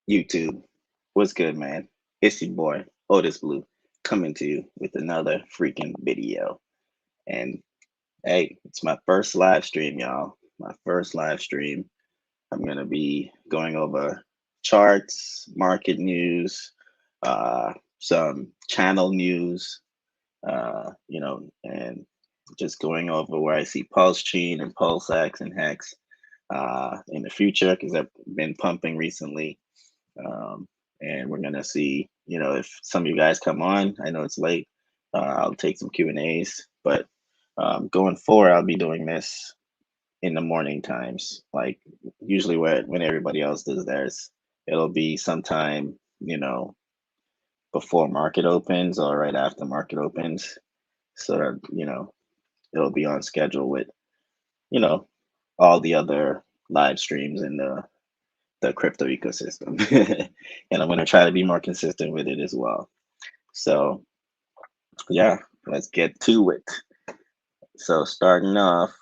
YouTube, what's good, man? It's your boy, Otis Blue, coming to you with another freaking video. And hey, it's my first live stream, y'all. My first live stream. I'm going to be going over charts, market news, some channel news, and just going over where I see PulseChain and PulseX and Hex in the future because I've been pumping recently. Um, and we're gonna see, if some of you guys come on. I know it's late. I'll take some Q&As, but going forward, I'll be doing this in the morning times, like usually when everybody else does theirs. It'll be sometime, before market opens or right after market opens, so that it'll be on schedule with you know all the other live streams in the crypto ecosystem. And I'm going to try to be more consistent with it as well. So, yeah, let's get to it. So, starting off,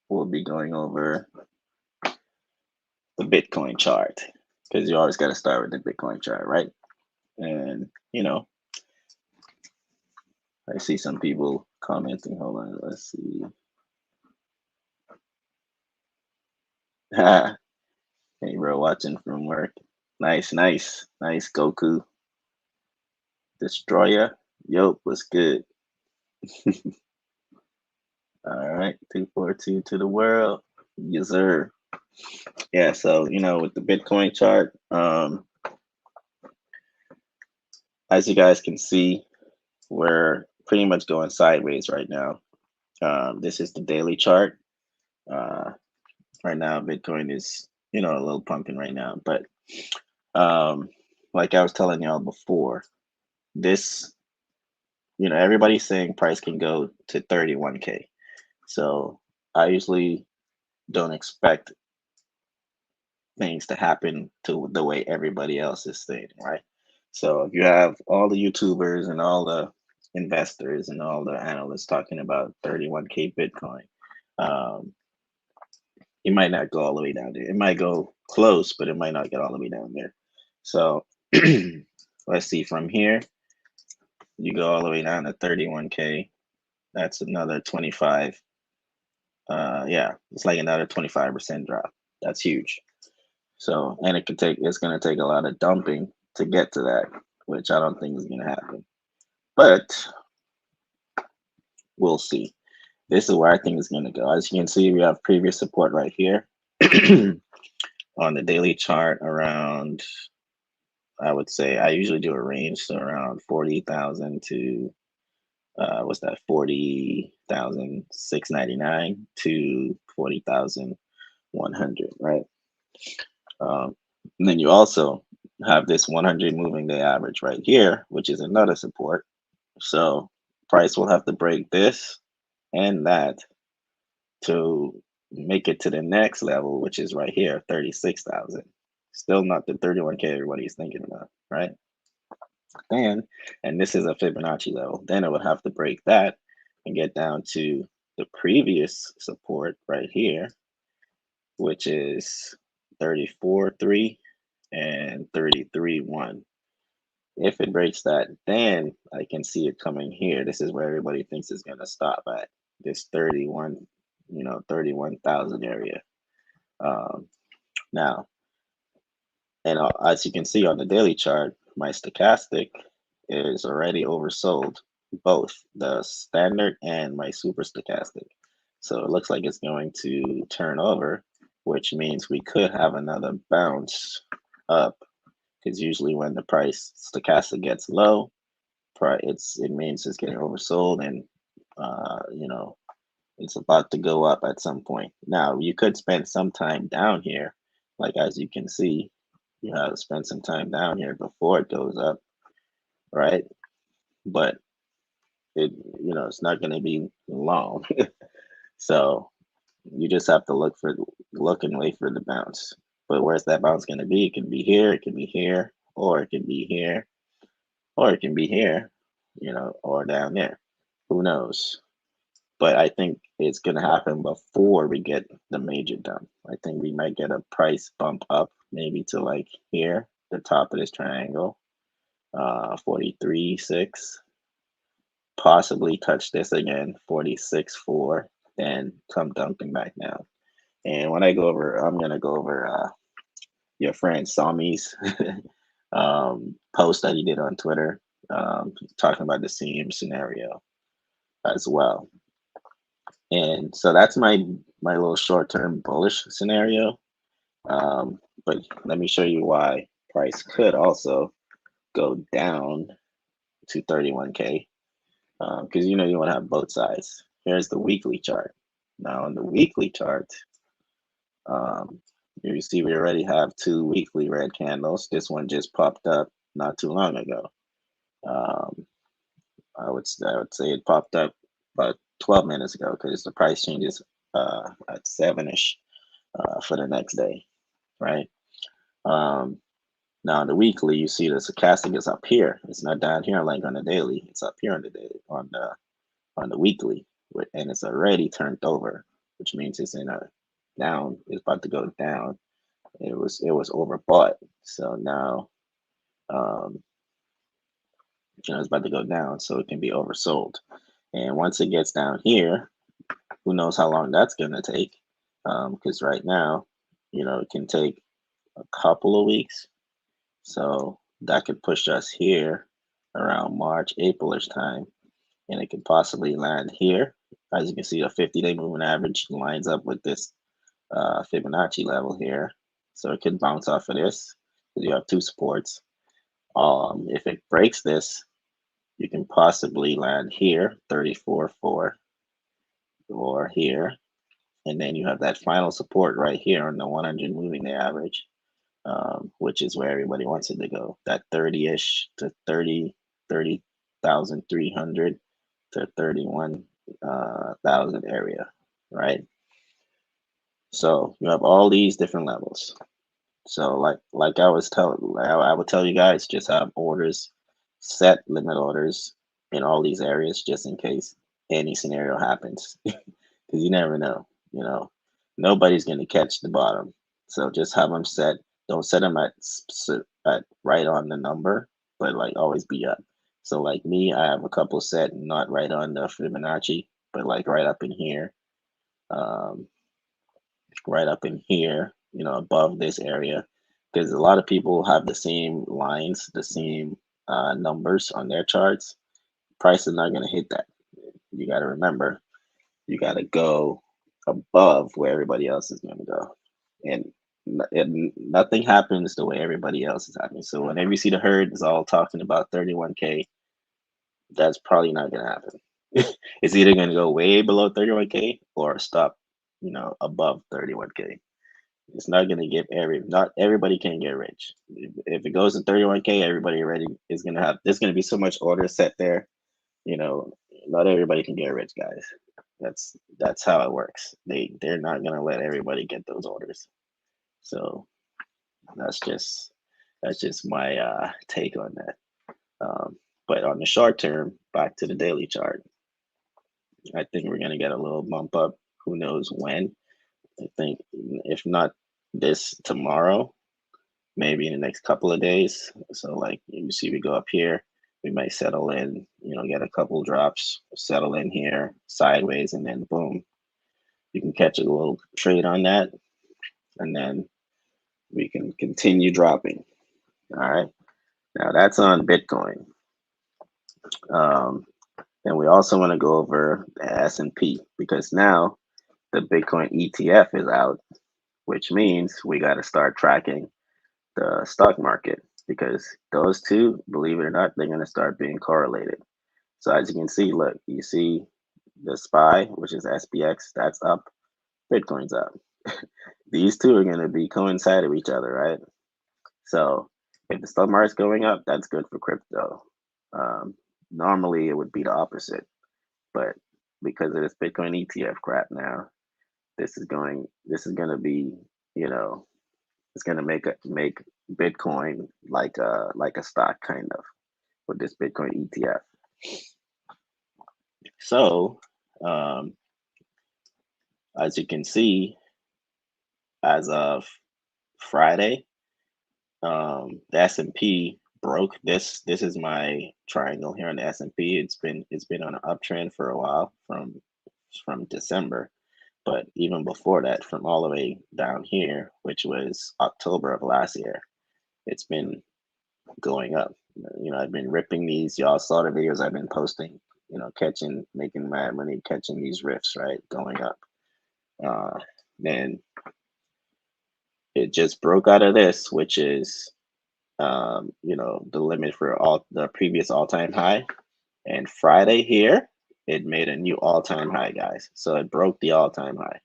we'll be going over the Bitcoin chart because you always got to start with the Bitcoin chart, right? And, I see some people commenting. Hold on, let's see. Hey, bro, watching from work. Nice, nice, nice. Goku Destroyer. Yo, what's good? All right, 242 to the world. Yes, sir. Yeah, so with the Bitcoin chart, as you guys can see, we're pretty much going sideways right now. This is the daily chart. Uh, right now, Bitcoin is a little pumping right now, but um, like I was telling y'all before, this everybody's saying price can go to 31K. So I usually don't expect things to happen to the way everybody else is saying, right? So if you have all the YouTubers and all the investors and all the analysts talking about 31K Bitcoin, um, it might not go all the way down there. It might go close, but it might not get all the way down there. So let's see from here, you go all the way down to 31K. That's another 25. Yeah, it's like another 25% drop. That's huge. So, and it's going to take a lot of dumping to get to that, which I don't think is going to happen. But we'll see. This is where I think it's going to go. As you can see, we have previous support right here on the daily chart around, I would say, I usually do a range, so around 40,000 to, what's that, 40,699 to 40,100, right? And then you also have this 100 moving day average right here, which is another support. So price will have to break this and that to make it to the next level, which is right here, 36,000. Still not the 31K everybody's thinking about, right? Then, and this is a Fibonacci level, then it would have to break that and get down to the previous support right here, which is 34.3 and 33.1. If it breaks that, then I can see it coming here. This is where everybody thinks it's going to stop at, this 31,000 area. Now, and as you can see on the daily chart, my stochastic is already oversold, both the standard and my super stochastic. So it looks like it's going to turn over, which means we could have another bounce up, because usually when the price stochastic gets low, it means it's getting oversold, and it's about to go up at some point. Now you could spend some time down here, like as you can see, you have to spend some time down here before it goes up, right? But it's not going to be long. So you just have to look and wait for the bounce. But where's that bounce going to be? It can be here, it can be here, or it can be here, or it can be here, or down there. Who knows? But I think it's going to happen before we get the major dump. I think we might get a price bump up maybe to like here, the top of this triangle, 43.6, possibly touch this again, 46.4, then come dumping back down. And when I go over, I'm gonna go over your friend Sami's post that he did on Twitter, talking about the same scenario as well. And so that's my little short-term bullish scenario. But let me show you why price could also go down to 31K, because you want to have both sides. Here's the weekly chart. Now on the weekly chart, um, you see we already have 2 weekly red candles. This one just popped up not too long ago. I would say it popped up about 12 minutes ago because the price changes at 7ish for the next day, right? Now on the weekly, you see the stochastic is up here. It's not down here like on the daily. It's up here on the daily, on the weekly, and it's already turned over, which means it's in a down. It's about to go down. It was overbought, so now it's about to go down, so it can be oversold. And once it gets down here, who knows how long that's gonna take? Because right now, it can take a couple of weeks. So that could push us here around March, April-ish time, and it could possibly land here. As you can see, the 50-day moving average lines up with this Fibonacci level here. So it could bounce off of this because you have 2 supports. If it breaks this, you can possibly land here, 34.4, or here, and then you have that final support right here on the 100 moving day average, which is where everybody wants it to go. That 30-ish to 30,300 to 31,000 area, right? So you have all these different levels. So like I would tell you guys, just have orders, set limit orders in all these areas just in case any scenario happens, because you never know. Nobody's going to catch the bottom. So just have them set. Don't set them at right on the number, but like always be up. So like me, I have a couple set not right on the Fibonacci, but like right up in here, um, right up in here, above this area, because a lot of people have the same lines, the same numbers on their charts. Price is not going to hit that. You got to remember, you got to go above where everybody else is going to go, and nothing happens the way everybody else is happening. So whenever you see the herd is all talking about 31K, that's probably not going to happen. It's either going to go way below 31K or stop, above 31K. It's not going to get not everybody can get rich. If it goes to 31K, everybody already is going to have, there's going to be so much order set there. Not everybody can get rich, guys. That's how it works. They're not going to let everybody get those orders. So that's just my take on that. But on the short term, back to the daily chart, I think we're going to get a little bump up. Who knows when? I think if not this tomorrow, maybe in the next couple of days. So like you see, we go up here, we might settle in, get a couple drops, settle in here sideways, and then boom, you can catch a little trade on that, and then we can continue dropping. All right. Now that's on Bitcoin. And we also want to go over the S&P because now the Bitcoin ETF is out, which means we got to start tracking the stock market because those two, believe it or not, they're going to start being correlated. So as you can see, look, you see the SPY, which is SPX, that's up, Bitcoin's up. These two are going to be coincide with each other, right? So if the stock market's going up, that's good for crypto. Normally it would be the opposite, but because of this Bitcoin ETF crap now, this is going to be, it's going to make Bitcoin like a stock kind of with this Bitcoin ETF. So as you can see, as of Friday, The S&P broke this. This is my triangle here on the S&P. It's been on an uptrend for a while from December, but even before that, from all the way down here, which was October of last year, it's been going up. You know, I've been ripping these. Y'all saw the videos I've been posting. You know, making mad money, catching these riffs, right, going up. Uh, then it just broke out of this, which is you know, the limit for all the previous all-time high. And Friday here, it made a new all-time high, guys. So it broke the all-time high.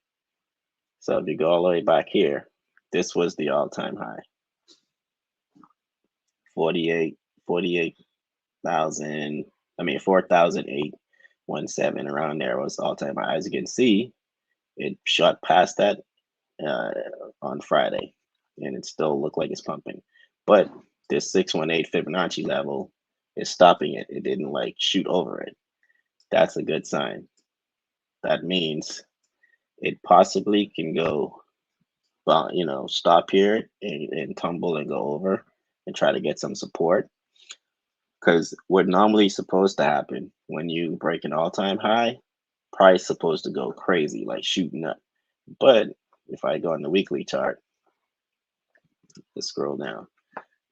So if you go all the way back here, this was the all-time high. 48,000. I mean 4,817 around there was all-time high. As you can see, it shot past that uh, on Friday, and it still looked like it's pumping. But this 618 Fibonacci level is stopping it. It didn't like shoot over it. That's a good sign. That means it possibly can go, well, you know, stop here and tumble and go over and try to get some support. Because what normally supposed to happen when you break an all-time high, price supposed to go crazy, like shooting up. But if I go on the weekly chart, let's scroll down.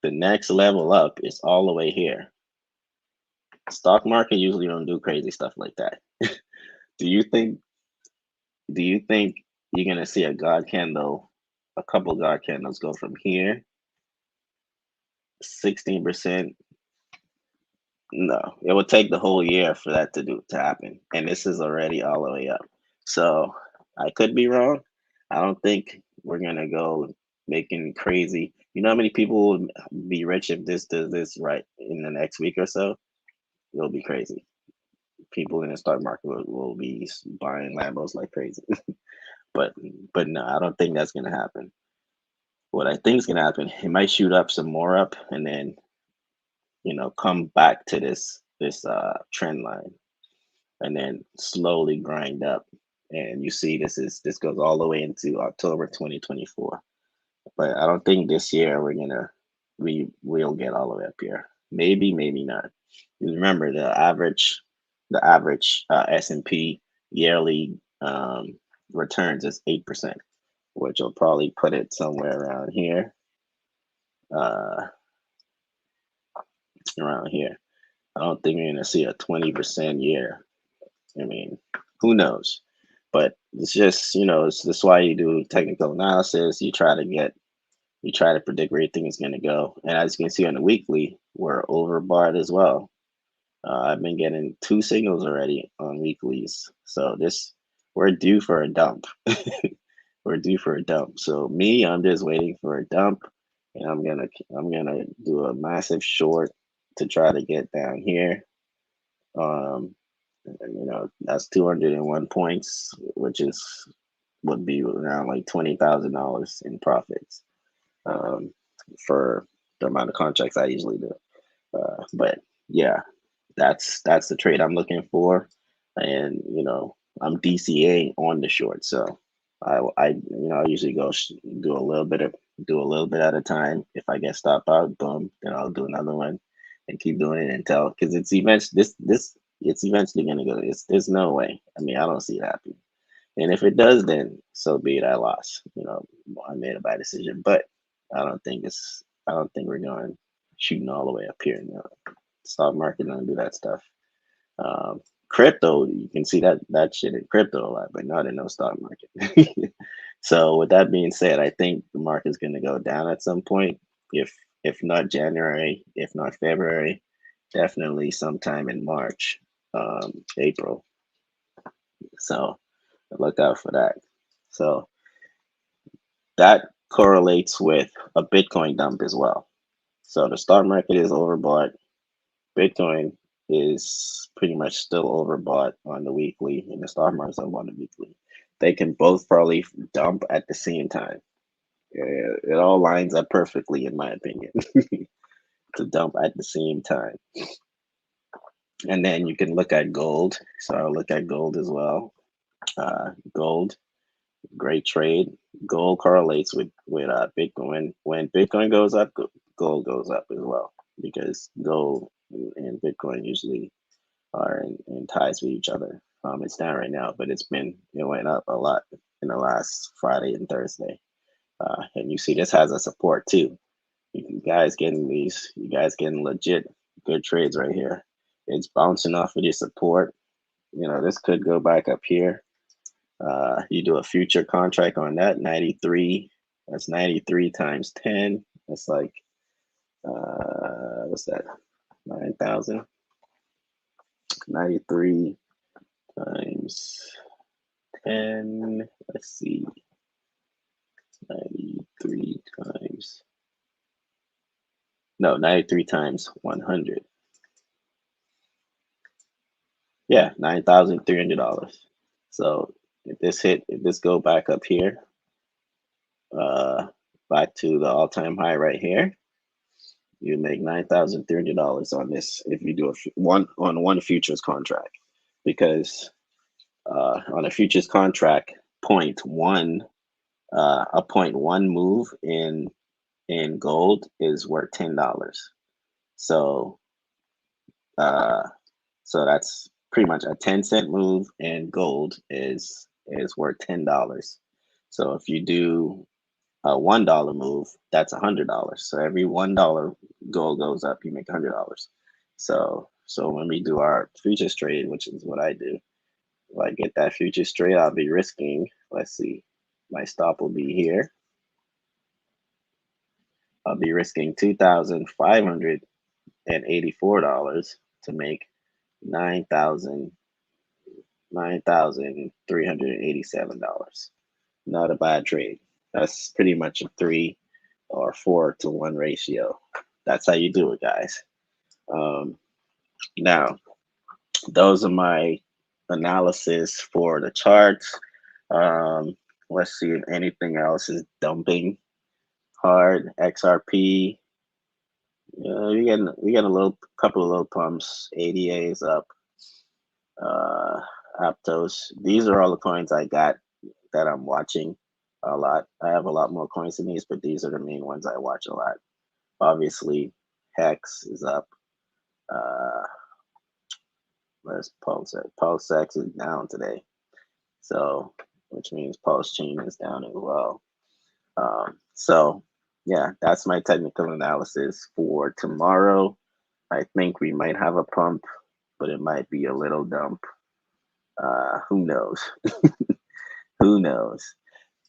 The next level up is all the way here. Stock market usually don't do crazy stuff like that. do you think do you think you're gonna see a God candle, a couple God candles go from here, 16%? No, it would take the whole year for that to happen. And this is already all the way up. So I could be wrong. I don't think we're gonna go making crazy. You know how many people would be rich if this does this right in the next week or so? It'll be crazy. People in the stock market will be buying Lambos like crazy. but but no, I don't think that's gonna happen. What I think is gonna happen, it might shoot up some more up and then, you know, come back to this trend line and then slowly grind up. And you see this goes all the way into October 2024. But I don't think this year we'll get all the way up here. Maybe, maybe not. Remember the average S&P yearly returns is 8%, which will probably put it somewhere around here. Uh, around here. I don't think we're gonna see a 20% year. I mean, who knows? But it's just, you know, that's why you do technical analysis. You try to predict where you think it's gonna go. And as you can see on the weekly, we're overbought as well. I've been getting 2 signals already on weeklies. So we're due for a dump. We're due for a dump. So I'm just waiting for a dump, and I'm gonna do a massive short to try to get down here. You know, that's 201 points, which would be around like $20,000 in profits for the amount of contracts I usually do. But yeah, that's the trade I'm looking for, and you know, I'm DCA on the short, so I usually do a little bit at a time. If I get stopped out, boom, then I'll do another one and keep doing it until, because it's eventually gonna go. There's no way. I mean, I don't see it happening. And if it does, then so be it. I lost. You know, I made a bad decision, but I don't think we're going shooting all the way up here. You know, stock market don't do that stuff. Um, Crypto, you can see that shit in crypto a lot, but not in no stock market. So with that being said, I think the market's going to go down at some point. If if not January, if not February, definitely sometime in March, April. So look out for that. So that correlates with a Bitcoin dump as well. So the stock market is overbought. Bitcoin is pretty much still overbought on the weekly, and the stock market's up on the weekly. They can both probably dump at the same time. It all lines up perfectly, in my opinion, to dump at the same time. And then you can look at gold. So I'll look at gold as well. Gold Great trade. Gold correlates with Bitcoin. When Bitcoin goes up, gold goes up as well, because gold and Bitcoin usually are in ties with each other. It's down right now, but it went up a lot in the last Friday and Thursday. And you see this has a support too. You guys getting legit good trades right here. It's bouncing off of this support. This could go back up here. You do a future contract on that, 93. That's 93 times 10. That's like, what's that? 9,000. 93 times 10. Let's see. 93 times. No, 93 times 100. Yeah, $9,300. So if this go back up here, back to the all-time high right here, you make $9,300 on this if you do one futures contract, because on a futures contract, a 0.1 move in gold is worth $10. So uh, so that's pretty much a 10-cent move in gold is worth $10. So if you do a $1 move, that's $100. So every $1 gold goes up, you make $100. So when we do our futures trade, which is what I do, if I get that futures trade, I'll be risking, let's see, my stop will be here. I'll be risking $2,584 to make $9,387. Not a bad trade. That's pretty much a 3 or 4 to 1 ratio. That's how you do it, guys. Now, those are my analysis for the charts. Let's see if anything else is dumping hard. XRP. We get a couple of little pumps. ADA is up. Aptos. These are all the coins I got that I'm watching a lot. I have a lot more coins than these, but these are the main ones I watch a lot. Obviously, Hex is up. Where's PulseX? PulseX is down today, so which means PulseChain is down as well. So yeah, that's my technical analysis for tomorrow. I think we might have a pump, but it might be a little dump. Who knows? Who knows?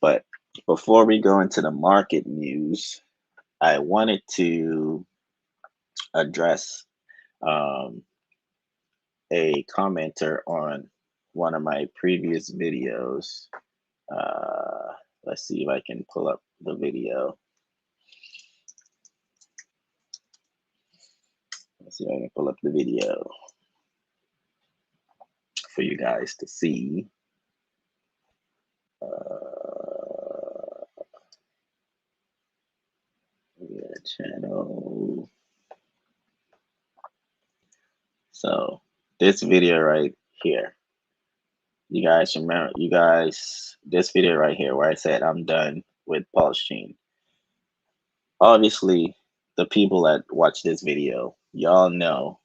But before we go into the market news, I wanted to address a commenter on one of my previous videos. Let's see if I can pull up the video. Let's see if I can pull up the video for you guys to see. Channel. So this video right here, you guys remember, this video right here where I said I'm done with PulseChain. Obviously, the people that watch this video, y'all know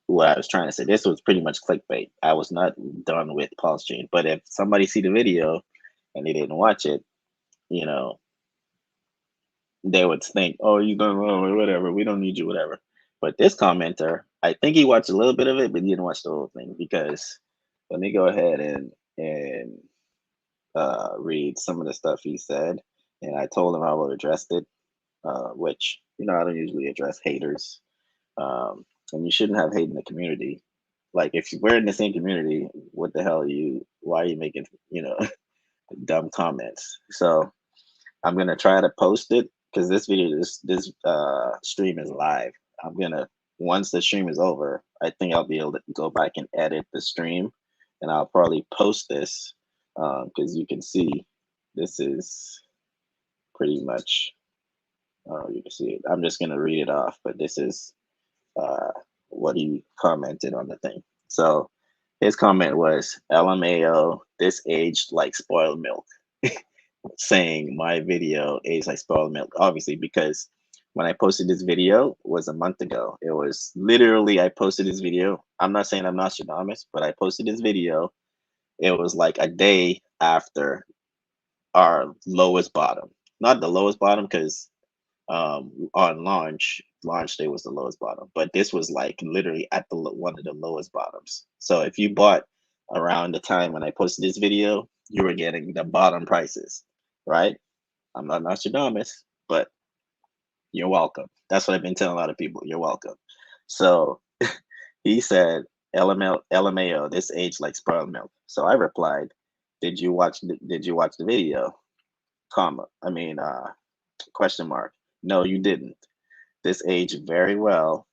what I was trying to say. This was pretty much clickbait. I was not done with PulseChain. But if somebody see the video and they didn't watch it, they would think, oh, you done wrong, whatever. We don't need you, whatever. But this commenter, I think he watched a little bit of it, but he didn't watch the whole thing, because let me go ahead and read some of the stuff he said. And I told him I would address it, which, I don't usually address haters. And you shouldn't have hate in the community. Like, if we're in the same community, what the hell why are you making, dumb comments? So I'm going to try to post it, because this stream is live. Once the stream is over, I think I'll be able to go back and edit the stream, and I'll probably post this, because you can see this is pretty much, you can see it. I'm just going to read it off, but this is what he commented on the thing. So His comment was, LMAO, this aged like spoiled milk. Saying my video aged like spoiled milk, obviously, because when I posted this video was a month ago. It was literally, I posted this video. I'm not saying I'm Nostradamus, but I posted this video. It was like a day after our lowest bottom. Not the lowest bottom, because on launch day was the lowest bottom, but this was like literally at the one of the lowest bottoms. So if you bought around the time when I posted this video, you were getting the bottom prices, right? I'm not Nostradamus, but you're welcome. That's what I've been telling a lot of people. You're welcome. So he said, LMAO, this aged like spoiled milk. So I replied, did you watch the video? Comma. I mean, question mark. No, you didn't. This aged very well.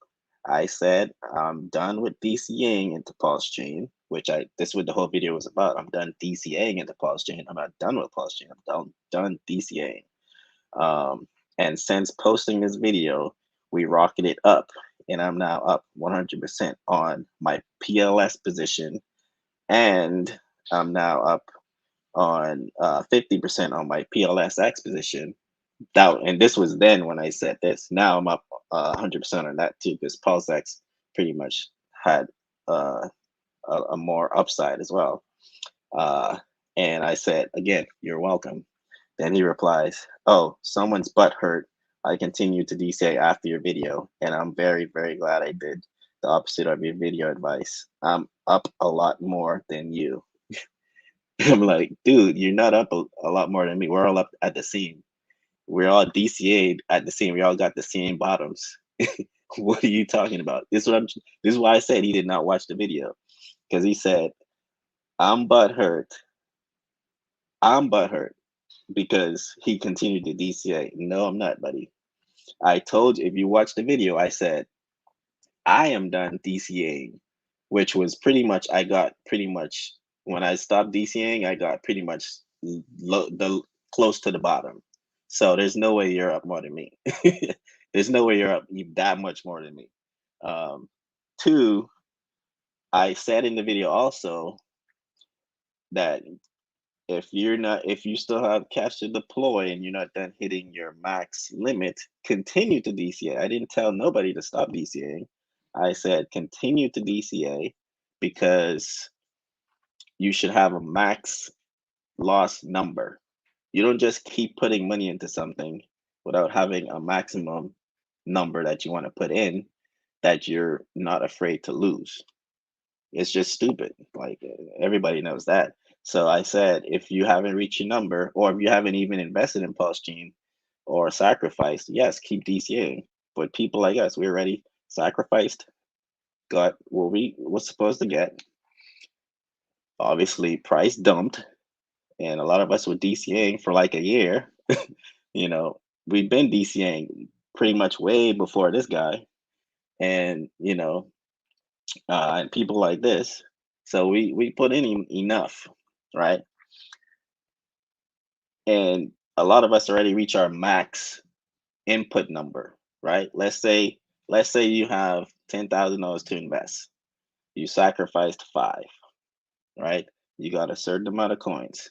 I said I'm done with DCAing into PulseChain, which this is what the whole video was about. I'm done DCAing into PulseChain. I'm not done with PulseChain. I'm done DCAing. And since posting this video, we rocketed up, and I'm now up 100% on my PLS position, and I'm now up on 50% on my PLSX position. And this was then when I said this. Now I'm up 100% on that too, because PulseX pretty much had a more upside as well. And I said, again, you're welcome. Then he replies, oh, someone's butt hurt. I continued to DCA after your video, and I'm very, very glad I did the opposite of your video advice. I'm up a lot more than you. I'm like, dude, you're not up a lot more than me. We're all up at the same. We're all DCA'd at the same. We all got the same bottoms. What are you talking about? This is why I said he did not watch the video, because he said, I'm butthurt. I'm butthurt because he continued to DCA. No, I'm not, buddy. I told you, if you watch the video, I said, I am done DCAing, which was pretty much, I got pretty much, when I stopped DCAing, I got pretty much close to the bottom. So there's no way you're up more than me. There's no way you're up that much more than me. Two, I said in the video also that if you still have cash to deploy and you're not done hitting your max limit, continue to DCA. I didn't tell nobody to stop DCAing. I said continue to DCA, because you should have a max loss number. You don't just keep putting money into something without having a maximum number that you want to put in that you're not afraid to lose. It's just stupid. Like, everybody knows that. So I said, if you haven't reached your number, or if you haven't even invested in PulseChain or sacrificed, yes, keep DCAing. But people like us, we're already sacrificed, got what we was supposed to get. Obviously, price dumped, and a lot of us were DCAing for like a year. You know, we've been DCAing pretty much way before this guy, and and people like this. So we put in enough, right? And a lot of us already reach our max input number, right? Let's say you have $10,000 to invest. You sacrificed 5, right? You got a certain amount of coins.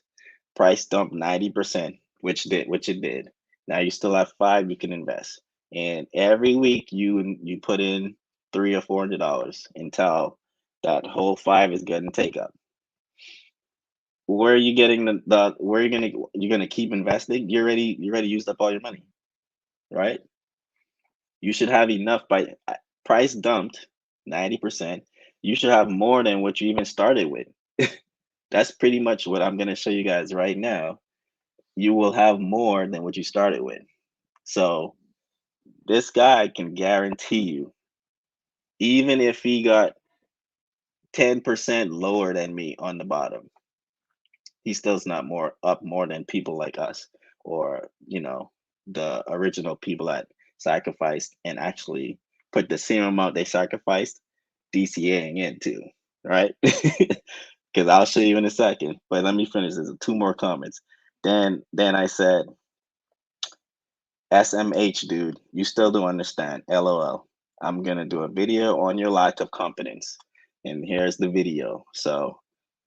Price dumped 90%, which it did. Now you still have 5 you can invest. And every week you put in $300 or $400 until that whole 5 is getting take up. Where are you getting the where you're gonna keep investing? You already used up all your money, right? You should have enough by price dumped 90%. You should have more than what you even started with. That's pretty much what I'm gonna show you guys right now. You will have more than what you started with. So this guy can guarantee you, even if he got 10% lower than me on the bottom, he still's not more than people like us, or the original people that sacrificed and actually put the same amount they sacrificed DCAing into, right? Because I'll show you in a second, but let me finish. There's 2 more comments. Then I said, SMH, dude, you still don't understand. LOL. I'm gonna do a video on your lack of confidence. and here's the video. So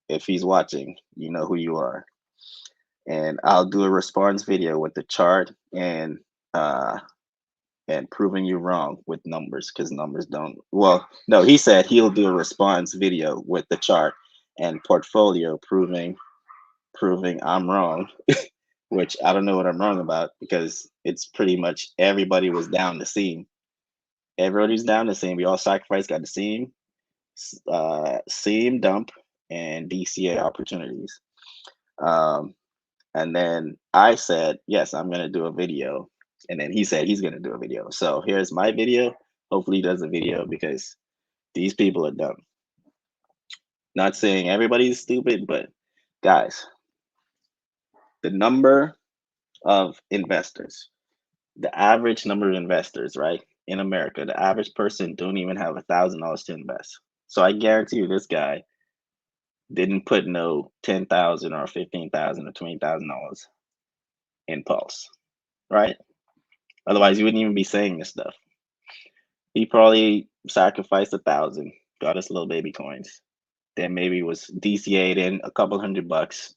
if he's watching, you know who you are. And I'll do a response video with the chart and proving you wrong with numbers, because numbers don't, well, no, he said he'll do a response video with the chart and portfolio proving I'm wrong, which I don't know what I'm wrong about, because it's pretty much everybody was down the seam. Everybody's down the seam. We all sacrificed, got the seam dump and DCA opportunities. And then I said, yes, I'm gonna do a video. And then he said he's gonna do a video. So here's my video. Hopefully he does a video, because these people are dumb. Not saying everybody's stupid, but guys, the number of investors, the average number of investors, right? In America, the average person don't even have $1,000 to invest. So I guarantee you this guy didn't put no 10,000 or 15,000 or $20,000 in Pulse, right? Otherwise, you wouldn't even be saying this stuff. He probably sacrificed 1,000, got us little baby coins, then maybe was DCA'd in a couple $100.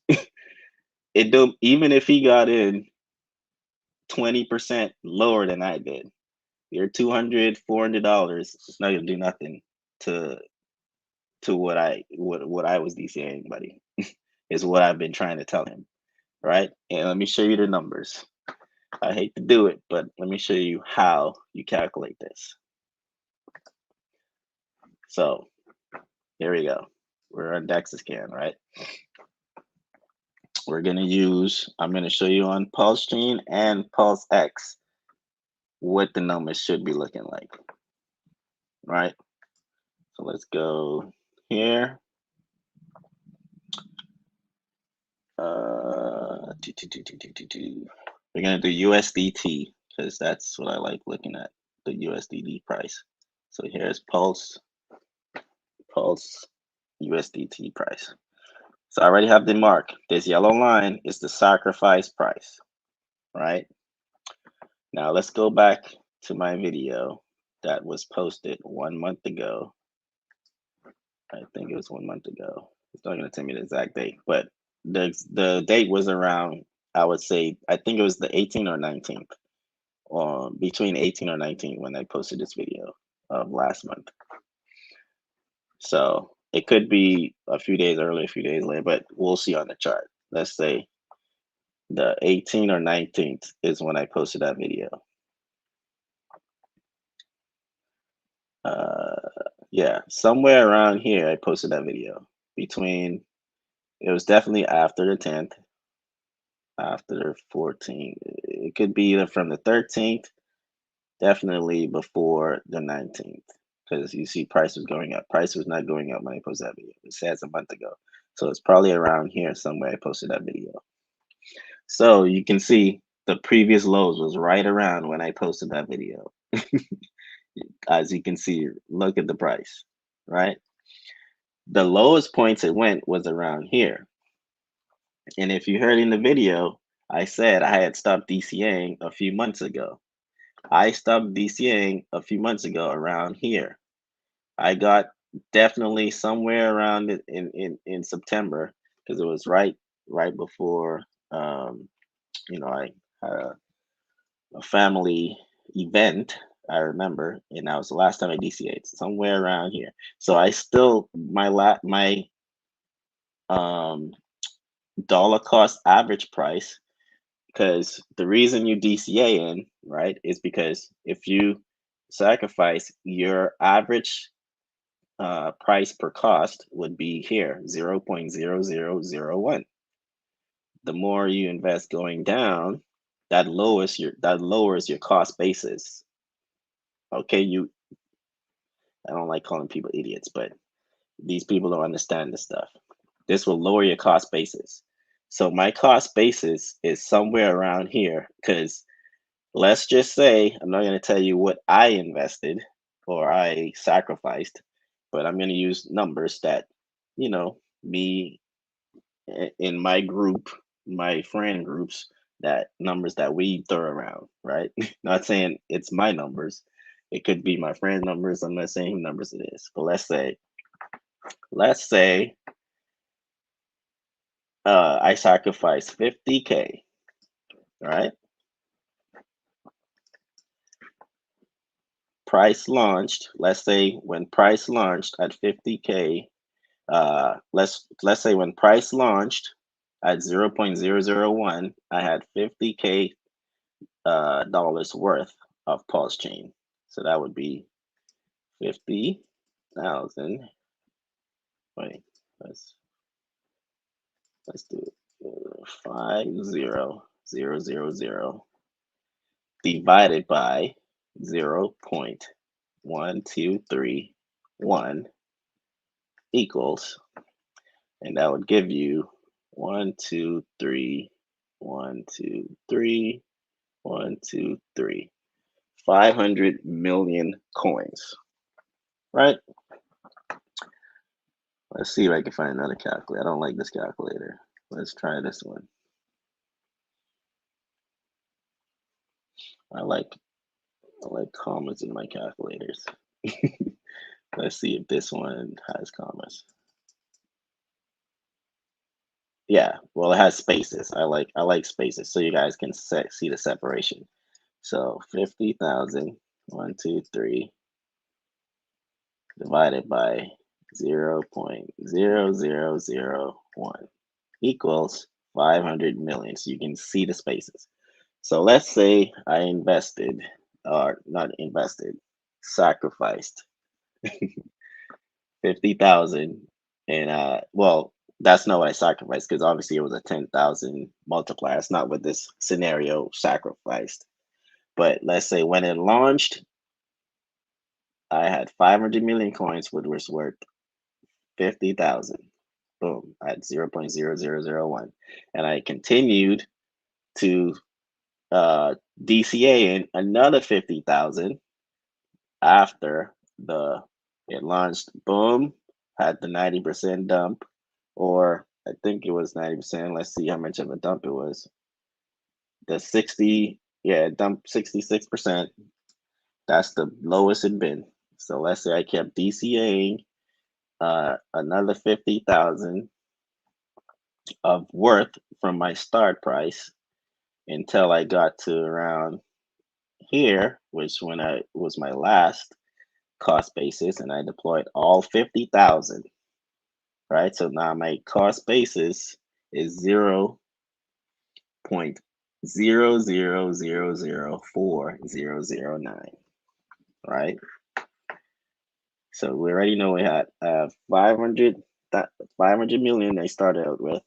It do, even if he got in 20% lower than I did, your $200, $400, it's not gonna do nothing to what I was DCAing, buddy. Is what I've been trying to tell him, right? And let me show you the numbers. I hate to do it, but let me show you how you calculate this. So here we go. We're on DexScan, right? We're gonna use, I'm gonna show you on PulseChain and PulseX what the numbers should be looking like, right? So let's go here. We're gonna do USDT, because that's what I like looking at, the USDT price. So here's Pulse USDT price. So I already have the mark. This yellow line is the sacrifice price, right? Now let's go back to my video that was posted 1 month ago. I think it was 1 month ago. It's not going to tell me the exact date, but the date was around, I would say, I think it was the 18th or 19th, or between 18 or 19 when I posted this video of last month. So it could be a few days early, a few days later, but we'll see on the chart. Let's say the 18th or 19th is when I posted that video. Yeah, somewhere around here I posted that video. Between, it was definitely after the 10th, after the 14th. It could be either from the 13th, definitely before the 19th, because you see price was going up. Price was not going up when I posted that video. It says a month ago. So it's probably around here somewhere I posted that video. So you can see the previous lows was right around when I posted that video. As you can see, look at the price, right? The lowest points it went was around here. And if you heard in the video, I said I had stopped DCAing a few months ago. I stopped DCAing a few months ago around here. I got definitely somewhere around in September, because it was right before you know, I had a family event, I remember, and that was the last time I DCA'd, somewhere around here. So I still, my dollar cost average price, because the reason you DCA in, right, is because if you sacrifice, your average price per cost would be here, 0.0001. The more you invest going down, that lowers your cost basis. Okay, I don't like calling people idiots, but these people don't understand this stuff. This will lower your cost basis. So my cost basis is somewhere around here, because let's just say, I'm not going to tell you what I invested or I sacrificed, but I'm going to use numbers that, you know, me in my group, my friend groups, that numbers that we throw around, right? Not saying it's my numbers. It could be my friend numbers. I'm not saying who numbers it is, but let's say let's say I sacrifice 50K, right? Price launched, let's say when price launched at 50K, let's say when price launched at 0.001, I had 50K dollars worth of PulseChain. So that would be 50,000. Wait, let's do it. 50,000 divided by 0.1231 equals, and that would give you 1, 2, 3, 1, 2, 3, 1, 2, 3, 500 million coins, right? Let's see if I can find another calculator. I don't like this calculator. Let's try this one. I like commas in my calculators. Let's see if this one has commas. Yeah, well, it has spaces. I like spaces, so you guys can see the separation. So 50,000, 1, 2, 3, divided by 0.0001 equals 500 million. So you can see the spaces. So let's say I invested, or not invested, sacrificed 50,000, and well, that's not what I sacrificed, because obviously it was a 10,000 multiplier. It's not what this scenario sacrificed. But let's say when it launched, I had 500 million coins, which was worth 50,000. Boom, at 0.0001, and I continued to DCA in another 50,000 after it launched. Boom, had the 90% dump, or I think it was 90%. Let's see how much of a dump it was. The 60, yeah, dump 66%. That's the lowest it been. So let's say I kept DCAing another 50,000 of worth from my start price until I got to around here, which when I was my last cost basis, and I deployed all 50,000, right? So now my cost basis is 0.00004009, right? So we already know we had 500 million I started out with,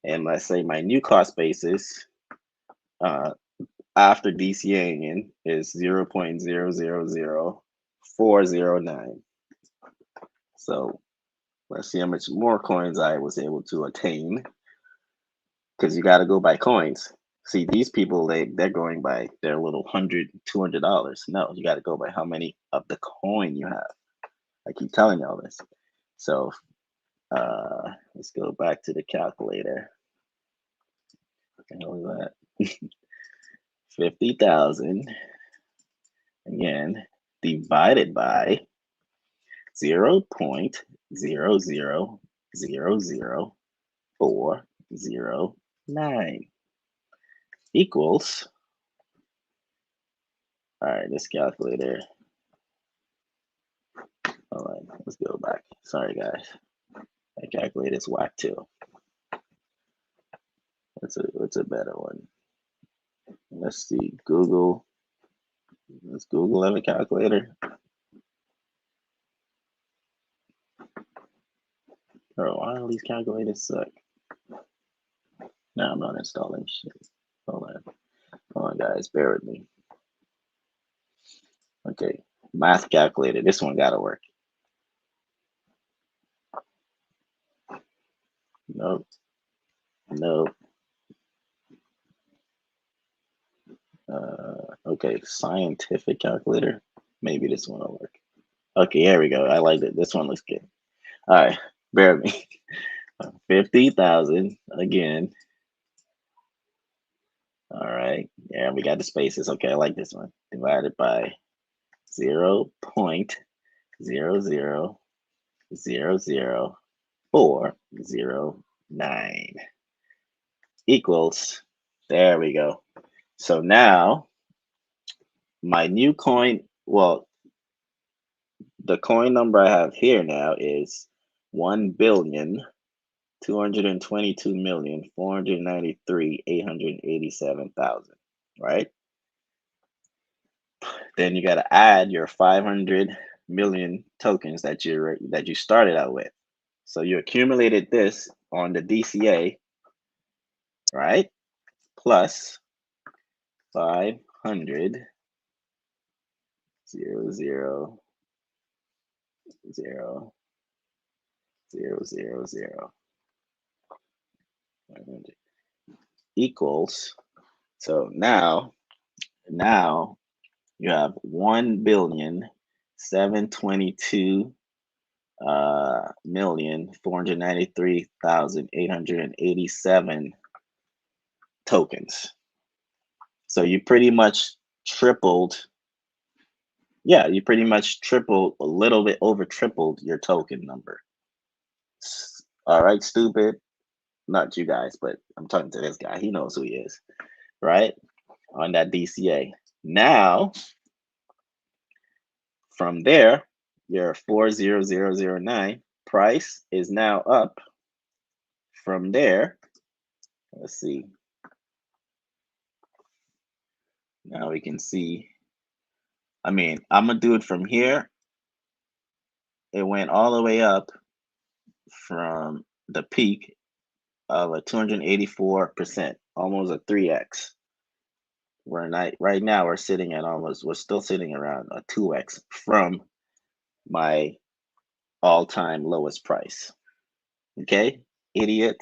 and let's say my new cost basis after DCAing in is 0.000409. So let's see how much more coins I was able to attain, because you got to go by coins. See, these people, they're going by their little $100, $200. No, you got to go by how many of the coin you have. I keep telling y'all this. So let's go back to the calculator. What the hell is that? 50,000 again divided by 0.000409 equals, all right, this calculator, all right, let's go back. Sorry guys, that calculator is whack too. What's a better one? Let's see, Google. Does Google have a calculator? Bro, why all these calculators suck? No, I'm not installing shit. Hold on guys, bear with me. Okay, math calculator, this one gotta work. Nope. Okay, scientific calculator. Maybe this one will work. Okay, here we go. I like it. This one looks good. All right, bear with me. 50,000 again. All right, yeah, we got the spaces. Okay, I like this one. Divided by 0.000409 0.00409 equals, there we go. So now my new coin, well, the coin number I have here now is 1,222,493,887,000, right? Then you got to add your 500 million tokens that you started out with. So you accumulated this on the DCA, right? Plus 500 0 0 0 0 0 0 500 equals. So now you have 1,722,493,887 tokens. So you pretty much tripled. Yeah, you pretty much tripled, a little bit over tripled your token number. All right, stupid. Not you guys, but I'm talking to this guy. He knows who he is, right? On that DCA. Now, from there, your 40009 price is now up. From there, let's see. Now we can see. I mean, I'm gonna do it from here. It went all the way up from the peak of a 284%, almost a 3x. Right now we're sitting at we're still sitting around a 2x from my all-time lowest price. Okay, idiot,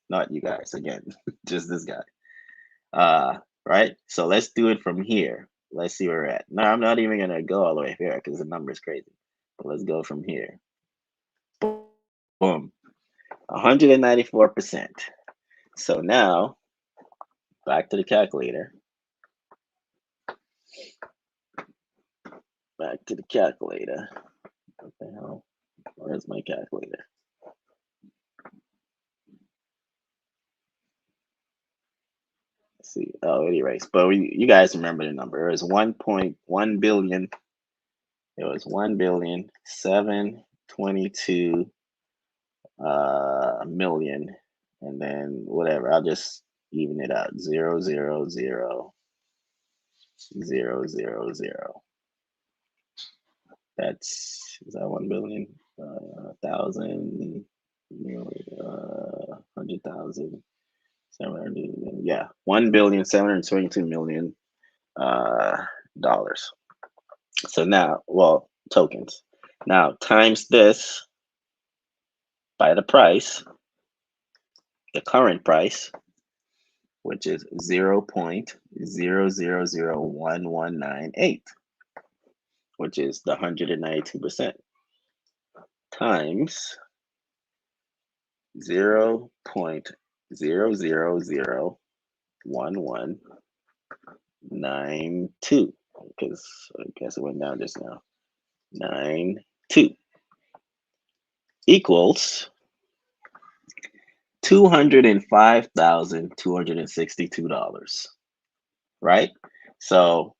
not you guys again, just this guy. Right, so let's do it from here. Let's see where we're at. No, I'm not even gonna go all the way here because the number is crazy, but let's go from here. Boom, 194%. So now back to the calculator. Back to the calculator. What the hell? Where's my calculator? Let's see. Oh, it erased. But you guys remember the number. It was 1.1 billion. It was 1,722 million, and then whatever. I'll just even it out. 0 0 0 0 0 0. Is that 1 billion? 1,000 100,000 700, yeah, 1,722,000,000 dollars. So now, well, tokens. Now times this by the price, the current price, which is 0.000198, which is the 192%, times 0.000192, because I guess it went down just now. 92 equals $205,262, right? So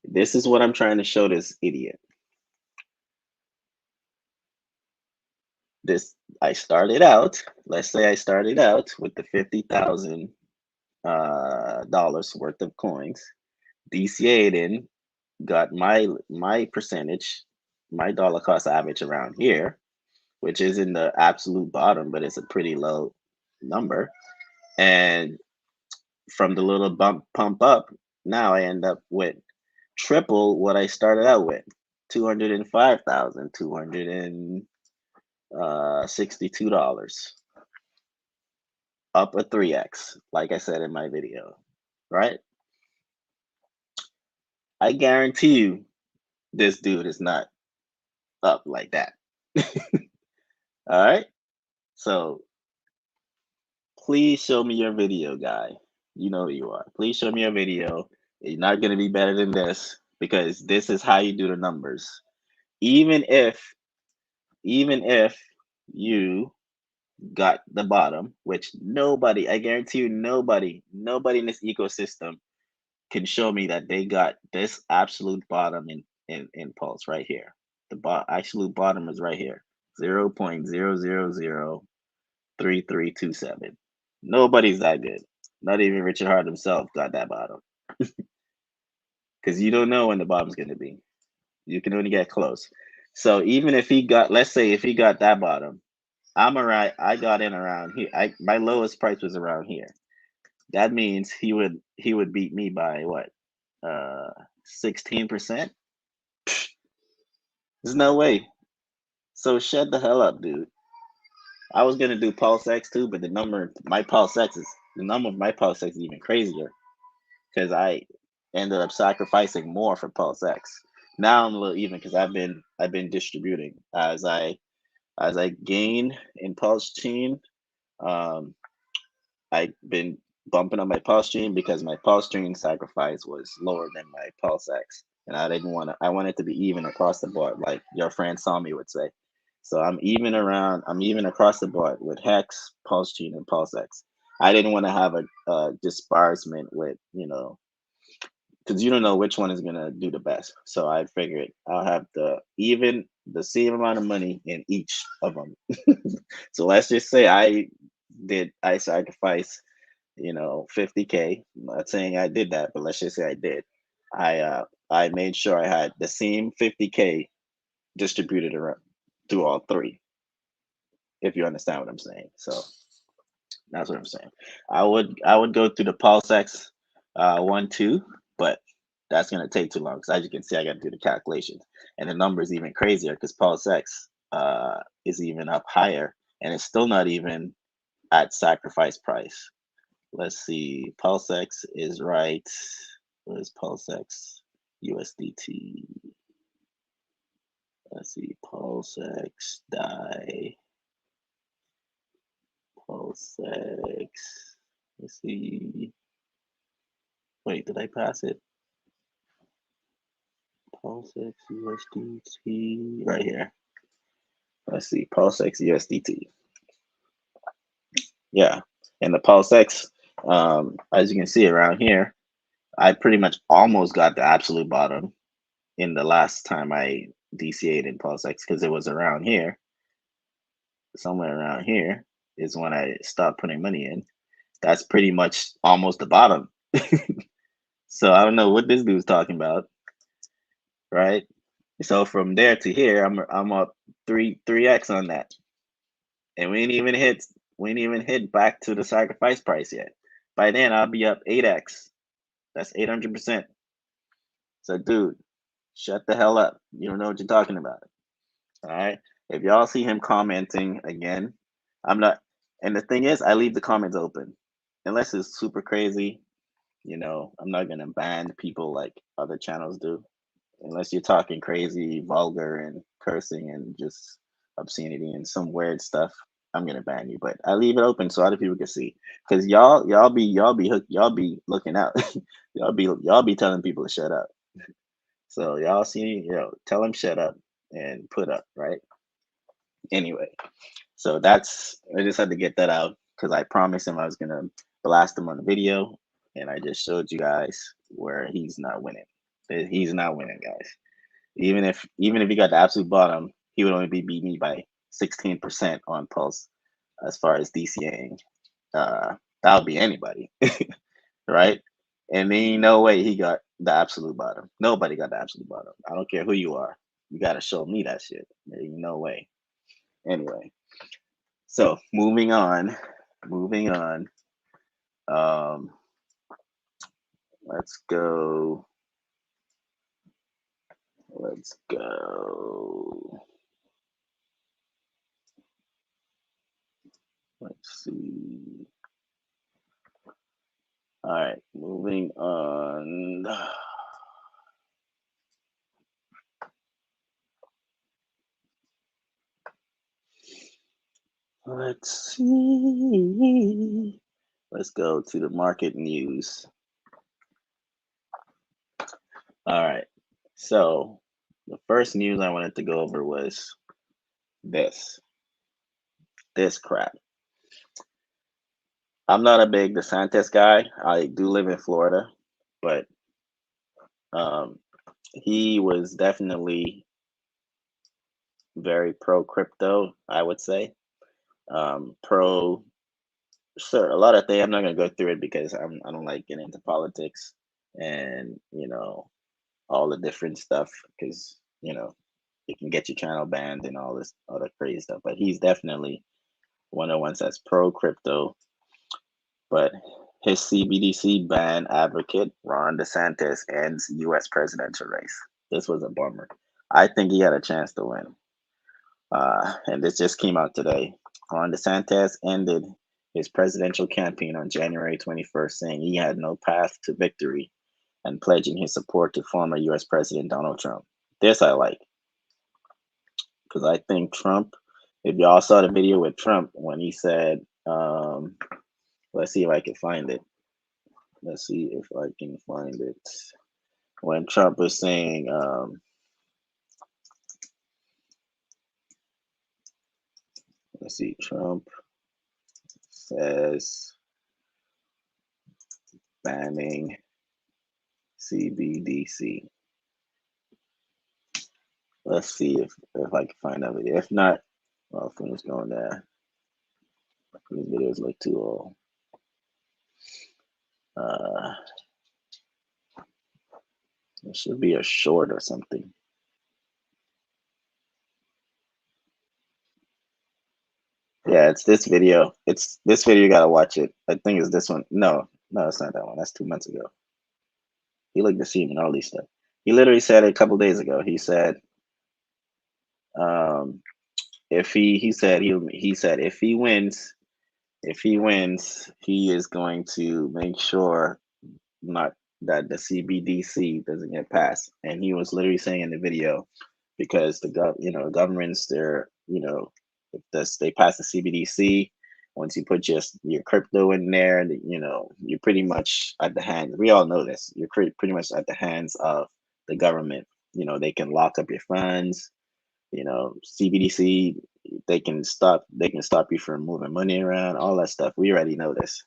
this is what I'm trying to show this idiot. I started out, let's say I started out with the $50,000 worth of coins, DCA'd in, got my percentage, my dollar cost average around here, which is in the absolute bottom, but it's a pretty low number. And from the little pump up, now I end up with triple what I started out with, $205,262, up a 3x, like I said in my video, right? I guarantee you this dude is not up like that. All right, so please show me your video, guy. You know who you are. Please show me your video. You're not going to be better than this, because this is how you do the numbers. Even if even if you got the bottom, which nobody, I guarantee you, nobody in this ecosystem can show me that they got this absolute bottom in Pulse right here. The absolute bottom is right here, 0.0003327. Nobody's that good. Not even Richard Hart himself got that bottom. Because you don't know when the bottom's going to be. You can only get close. So even if he got, let's say if he got that bottom, I got in around here. My lowest price was around here. That means he would beat me by what? 16%? There's no way. So shut the hell up, dude. I was gonna do Pulse X too, but the number of my Pulse X is even crazier because I ended up sacrificing more for Pulse X. Now I'm a little even because I've been distributing as I gain in PulseChain. Um, I've been bumping up my PulseChain because my PulseChain sacrifice was lower than my Pulse X, and I didn't want to. I wanted to be even across the board, like your friend Sami would say. So I'm even around. I'm even across the board with Hex, PulseChain, and Pulse X. I didn't want to have a disbursement with because you don't know which one is gonna do the best. So I figured I'll have the same amount of money in each of them. So let's just say I sacrifice 50K. I'm not saying I did that, but let's just say I did. I made sure I had the same 50K distributed around through all three, if you understand what I'm saying. So that's what I'm saying. I would go through the Pulse X 1-2, but that's gonna take too long because as you can see, I got to do the calculations, and the number is even crazier because Pulse X is even up higher, and it's still not even at sacrifice price. Let's see. Pulse X is right. What is Pulse X USDT? Let's see. Pulse X die. Pulse X. Let's see. Wait, did I pass it? Pulse X USDT right here. Let's see. Pulse X USDT. Yeah, and the Pulse X, as you can see around here, I pretty much almost got the absolute bottom in the last time I DCA'd in Pulse X because it was around here, somewhere around here is when I stopped putting money in. That's pretty much almost the bottom. So I don't know what this dude's talking about, right? So from there to here, I'm up 3x on that, and we ain't even hit back to the sacrifice price yet. By then I'll be up 8x. That's 800%. So dude, shut the hell up. You don't know what you're talking about. All right. If y'all see him commenting again, I'm not. And the thing is, I leave the comments open, unless it's super crazy. I'm not gonna ban people like other channels do, unless you're talking crazy, vulgar, and cursing and just obscenity and some weird stuff. I'm gonna ban you, but I leave it open so other people can see. Cause y'all be looking out. y'all be telling people to shut up. So y'all see, tell them shut up and put up, right? Anyway, so I just had to get that out because I promised him I was gonna blast him on the video, and I just showed you guys where he's not winning. He's not winning, guys. Even if he got the absolute bottom, he would only be beat me by 16% on Pulse as far as DCAing. That would be anybody, right? And there ain't no way he got the absolute bottom. Nobody got the absolute bottom. I don't care who you are. You got to show me that shit. There ain't no way. Anyway, so moving on. Um, let's go. Let's go. Let's see. All right, moving on. Let's see. Let's go to the market news. All right. So the first news I wanted to go over was this crap. I'm not a big DeSantis guy. I do live in Florida, but um, he was definitely very pro crypto, I would say. Pro, sure, a lot of things. I'm not gonna go through it because I don't like getting into politics and all the different stuff because it can get your channel banned and all this other crazy stuff. But he's definitely one of the ones that's pro crypto. But his CBDC ban advocate, Ron DeSantis, ends U.S. presidential race. This was a bummer. I think he had a chance to win. And this just came out today. Ron DeSantis ended his presidential campaign on January 21st, saying he had no path to victory and pledging his support to former U.S. President Donald Trump. This I like because I think Trump, if y'all saw the video with Trump when he said, let's see if I can find it. Let's see if I can find it. When Trump was saying, let's see, Trump says banning CBDC. Let's see if I can find that video. If not, well, things going there. These videos look too old. It should be a short or something. Yeah, it's this video. It's this video. You gotta watch it. I think it's this one. No, it's not that one. That's 2 months ago. He looked the same and all these stuff. He literally said it a couple days ago. He said, if he said if he wins, he is going to make sure not that the CBDC doesn't get passed. And he was literally saying in the video because the governments, they're if they pass the CBDC, once you put your crypto in there, you're pretty much at the hands. We all know this. You're pretty much at the hands of the government. They can lock up your funds. CBDC, they can stop you from moving money around, all that stuff. We already know this.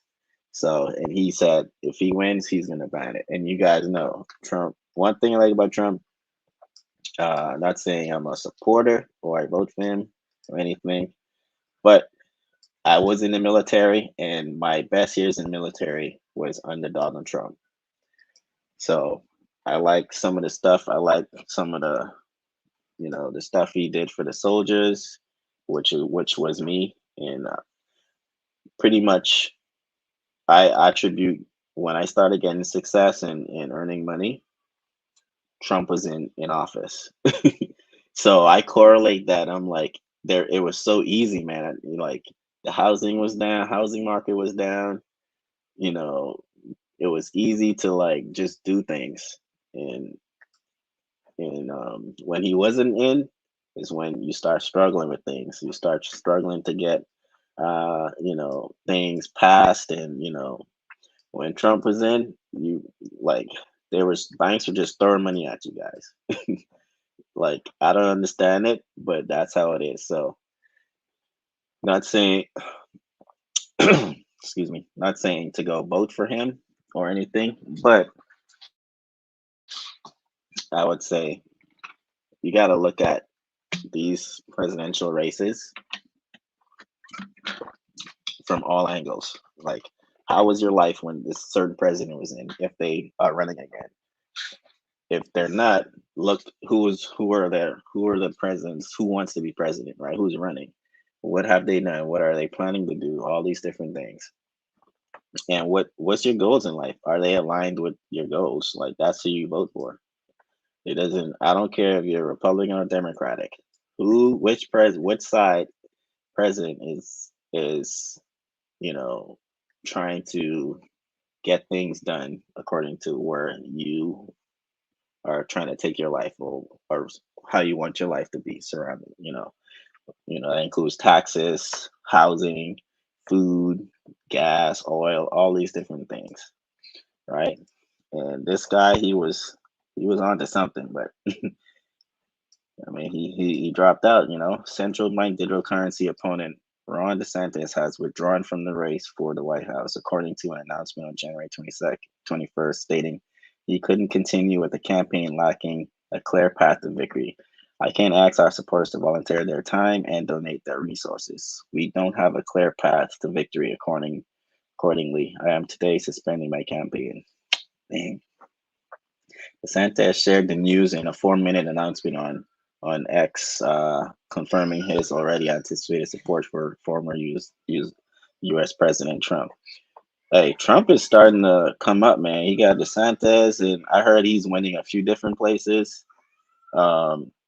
So, and he said if he wins, he's gonna ban it. And you guys know Trump. One thing I like about Trump, not saying I'm a supporter or I vote for him or anything, but I was in the military, and my best years in the military was under Donald Trump. So I like some of the stuff. I like some of the stuff he did for the soldiers, which was me, and pretty much I attribute when I started getting success and earning money, Trump was in office. So I correlate that. I'm like, it was so easy, man. Like the housing was down, housing market was down, you know, it was easy to like just do things. And when he wasn't in is when you start struggling with things. You start struggling to get things passed. And when Trump was in, you like there was banks were just throwing money at you guys. Like I don't understand it, but that's how it is. So not saying excuse me, not saying to go vote for him or anything, but I would say you got to look at these presidential races from all angles. Like, how was your life when this certain president was in? If they are running again, if they're not, look who are there? Who are the presidents? Who wants to be president? Right? Who's running? What have they done? What are they planning to do? All these different things. And what's your goals in life? Are they aligned with your goals? Like that's who you vote for. It doesn't. I don't care if you're Republican or Democratic. Which side president is trying to get things done according to where you are trying to take your life, or how you want your life to be surrounded. That includes taxes, housing, food, gas, oil, all these different things, right? And this guy, he was onto something, but I mean, he dropped out. Central bank digital currency opponent Ron DeSantis has withdrawn from the race for the White House, according to an announcement on January 22nd, 21st, stating he couldn't continue with the campaign lacking a clear path to victory. I can't ask our supporters to volunteer their time and donate their resources. We don't have a clear path to victory. Accordingly, I am today suspending my campaign. Dang. DeSantis shared the news in a 4-minute announcement on X, confirming his already anticipated support for former U.S. President Trump. Hey, Trump is starting to come up, man. He got DeSantis, and I heard he's winning a few different places.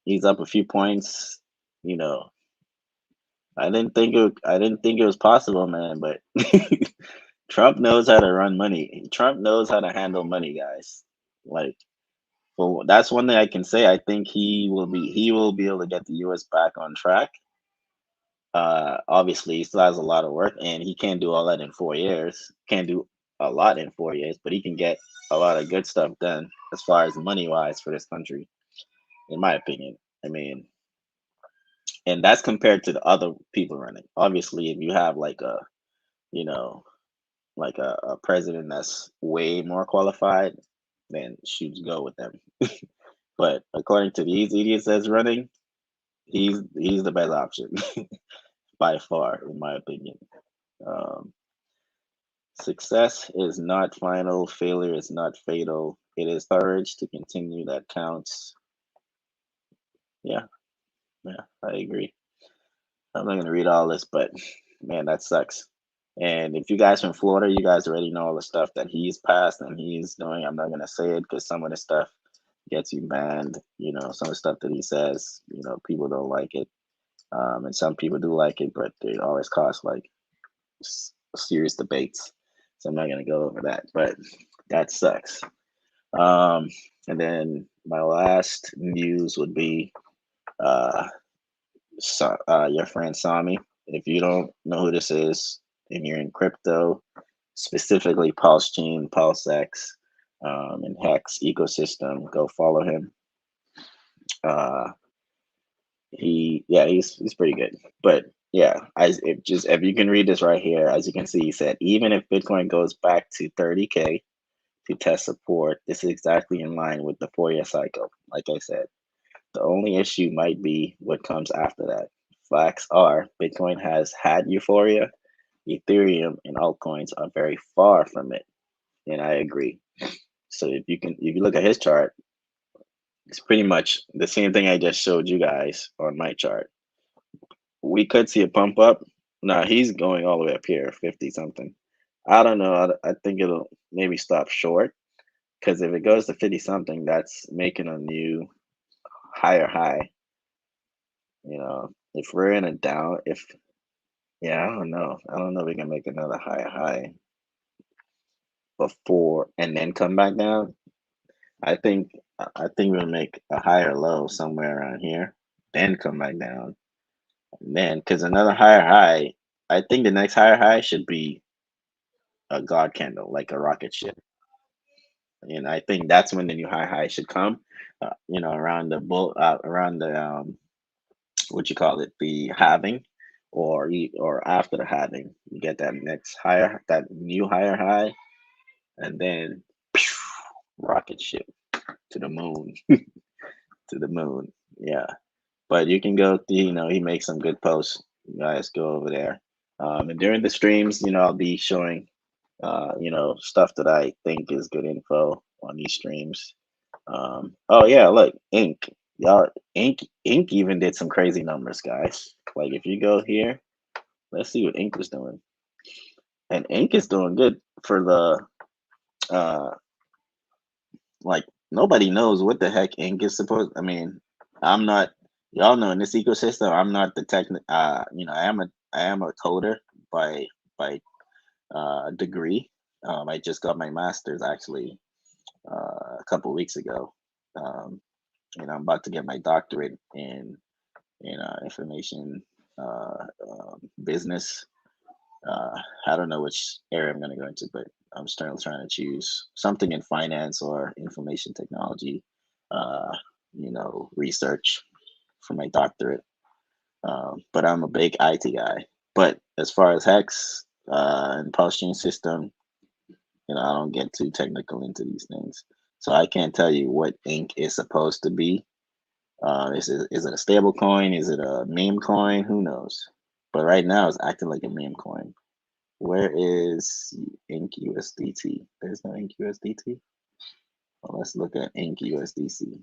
He's up a few points. You know, I didn't think it was possible, man. But Trump knows how to run money. Trump knows how to handle money, guys. Like, well, that's one thing I can say. I think he will be able to get the U.S. back on track. Obviously, he still has a lot of work, and he can't do all that in 4 years. Can't do a lot in 4 years, but he can get a lot of good stuff done as far as money wise for this country, in my opinion. I mean, and that's compared to the other people running. Obviously, if you have like you know, a president that's way more qualified, then shoot, go with them. But according to these idiots that's running, he's the best option by far, in my opinion. Um, Success is not final, failure is not fatal. It is courage to continue that counts. Yeah, yeah, I agree. I'm not gonna read all this, but man, that sucks. And if you guys from Florida, you guys already know all the stuff that he's passed and he's doing. I'm not gonna say it because some of the stuff gets you banned. Some of the stuff that he says, people don't like it. And some people do like it, but it always costs like serious debates. So I'm not gonna go over that, but that sucks. Um, and then my last news would be uh, your friend Sami. If you don't know who this is and you're in crypto, specifically PulseChain, PulseX, and Hex ecosystem, go follow him. Uh, he's pretty good. But yeah, if you can read this right here, as you can see, he said even if Bitcoin goes back to 30K to test support, this is exactly in line with the 4-year cycle. Like I said, the only issue might be what comes after that. Facts are Bitcoin has had euphoria. Ethereum and altcoins are very far from it, and I agree. So if you look at his chart, it's pretty much the same thing I just showed you guys on my chart. We could see a pump up. Nah, he's going all the way up here, 50 something. I don't know. I think it'll maybe stop short because if it goes to 50 something, that's making a new higher high. If we're in a down, if yeah, I don't know. I don't know if we can make another higher high before and then come back down. I think we'll make a higher low somewhere around here, then come back down. And then because another higher high, I think the next higher high should be a god candle, like a rocket ship. And I think that's when the new high high should come. Around around the what you call it, the halving, or after the halving, you get that new higher high, and then pew, rocket ship to the moon, to the moon. Yeah, but you can go. He makes some good posts. You guys go over there. And during the streams, I'll be showing, stuff that I think is good info on these streams. Oh yeah, look, Ink. Y'all, Ink even did some crazy numbers, guys. Like if you go here, let's see what Ink is doing. And Ink is doing good for uh like nobody knows what the heck Ink is supposed. I mean, I'm not y'all know in this ecosystem, I'm not the I am a coder by degree. I just got my master's actually a couple weeks ago. Um, I'm about to get my doctorate in information business. I don't know which area I'm going to go into, but I'm still trying to choose something in finance or information technology, research. for my doctorate. But I'm a big IT guy. But as far as Hex and PulseChain system, I don't get too technical into these things. So I can't tell you what ink is supposed to be. Is it a stable coin? Is it a meme coin? Who knows? But right now it's acting like a meme coin. Where is Ink USDT? There's no Ink USDT. Well, let's look at Ink USDC.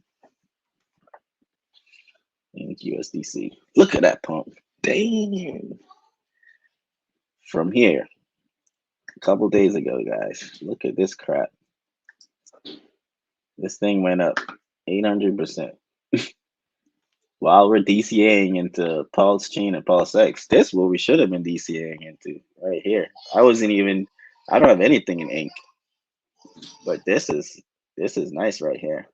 Ink USDC. Look at that pump. Damn. From here, a couple days ago, guys. Look at this crap. This thing went up 800%. While we're DCAing into PulseChain and PulseX, this is what we should have been DCAing into right here. I don't have anything in Ink, but this is nice right here.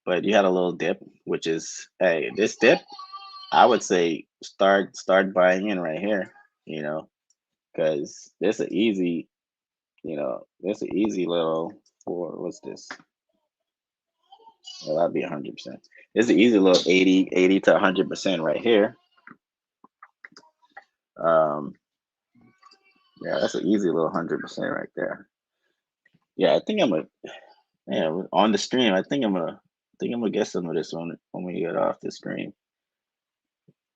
But you had a little dip, which is, hey, this dip, I would say start buying in right here, because this an easy, this an easy little what's this? Well, that'd be 100%. It's an easy little 80 to 100% right here. Yeah, that's an easy little 100% right there. Yeah, I think on the stream. I think I'm gonna get some of this when we get off the stream.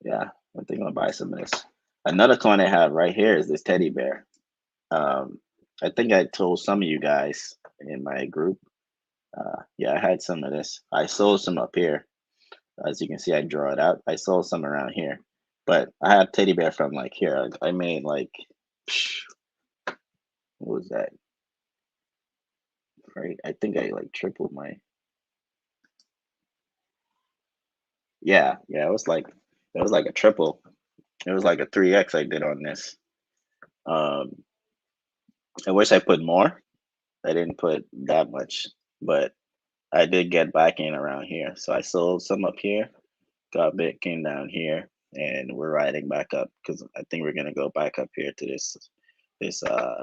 Yeah, I think I'm gonna buy some of this. Another coin I have right here is this teddy bear. I think I told some of you guys in my group. Yeah, I had some of this. I sold some up here. As you can see, I draw it out. I sold some around here, but I have teddy bear from like here. I made like, what was that? Right? I think I like tripled my. Yeah, it was like a triple. It was like a 3x I did on this. I wish I put more. I didn't put that much, but I did get back in around here. So I sold some up here, got bit, came down here, and we're riding back up because I think we're gonna go back up here to this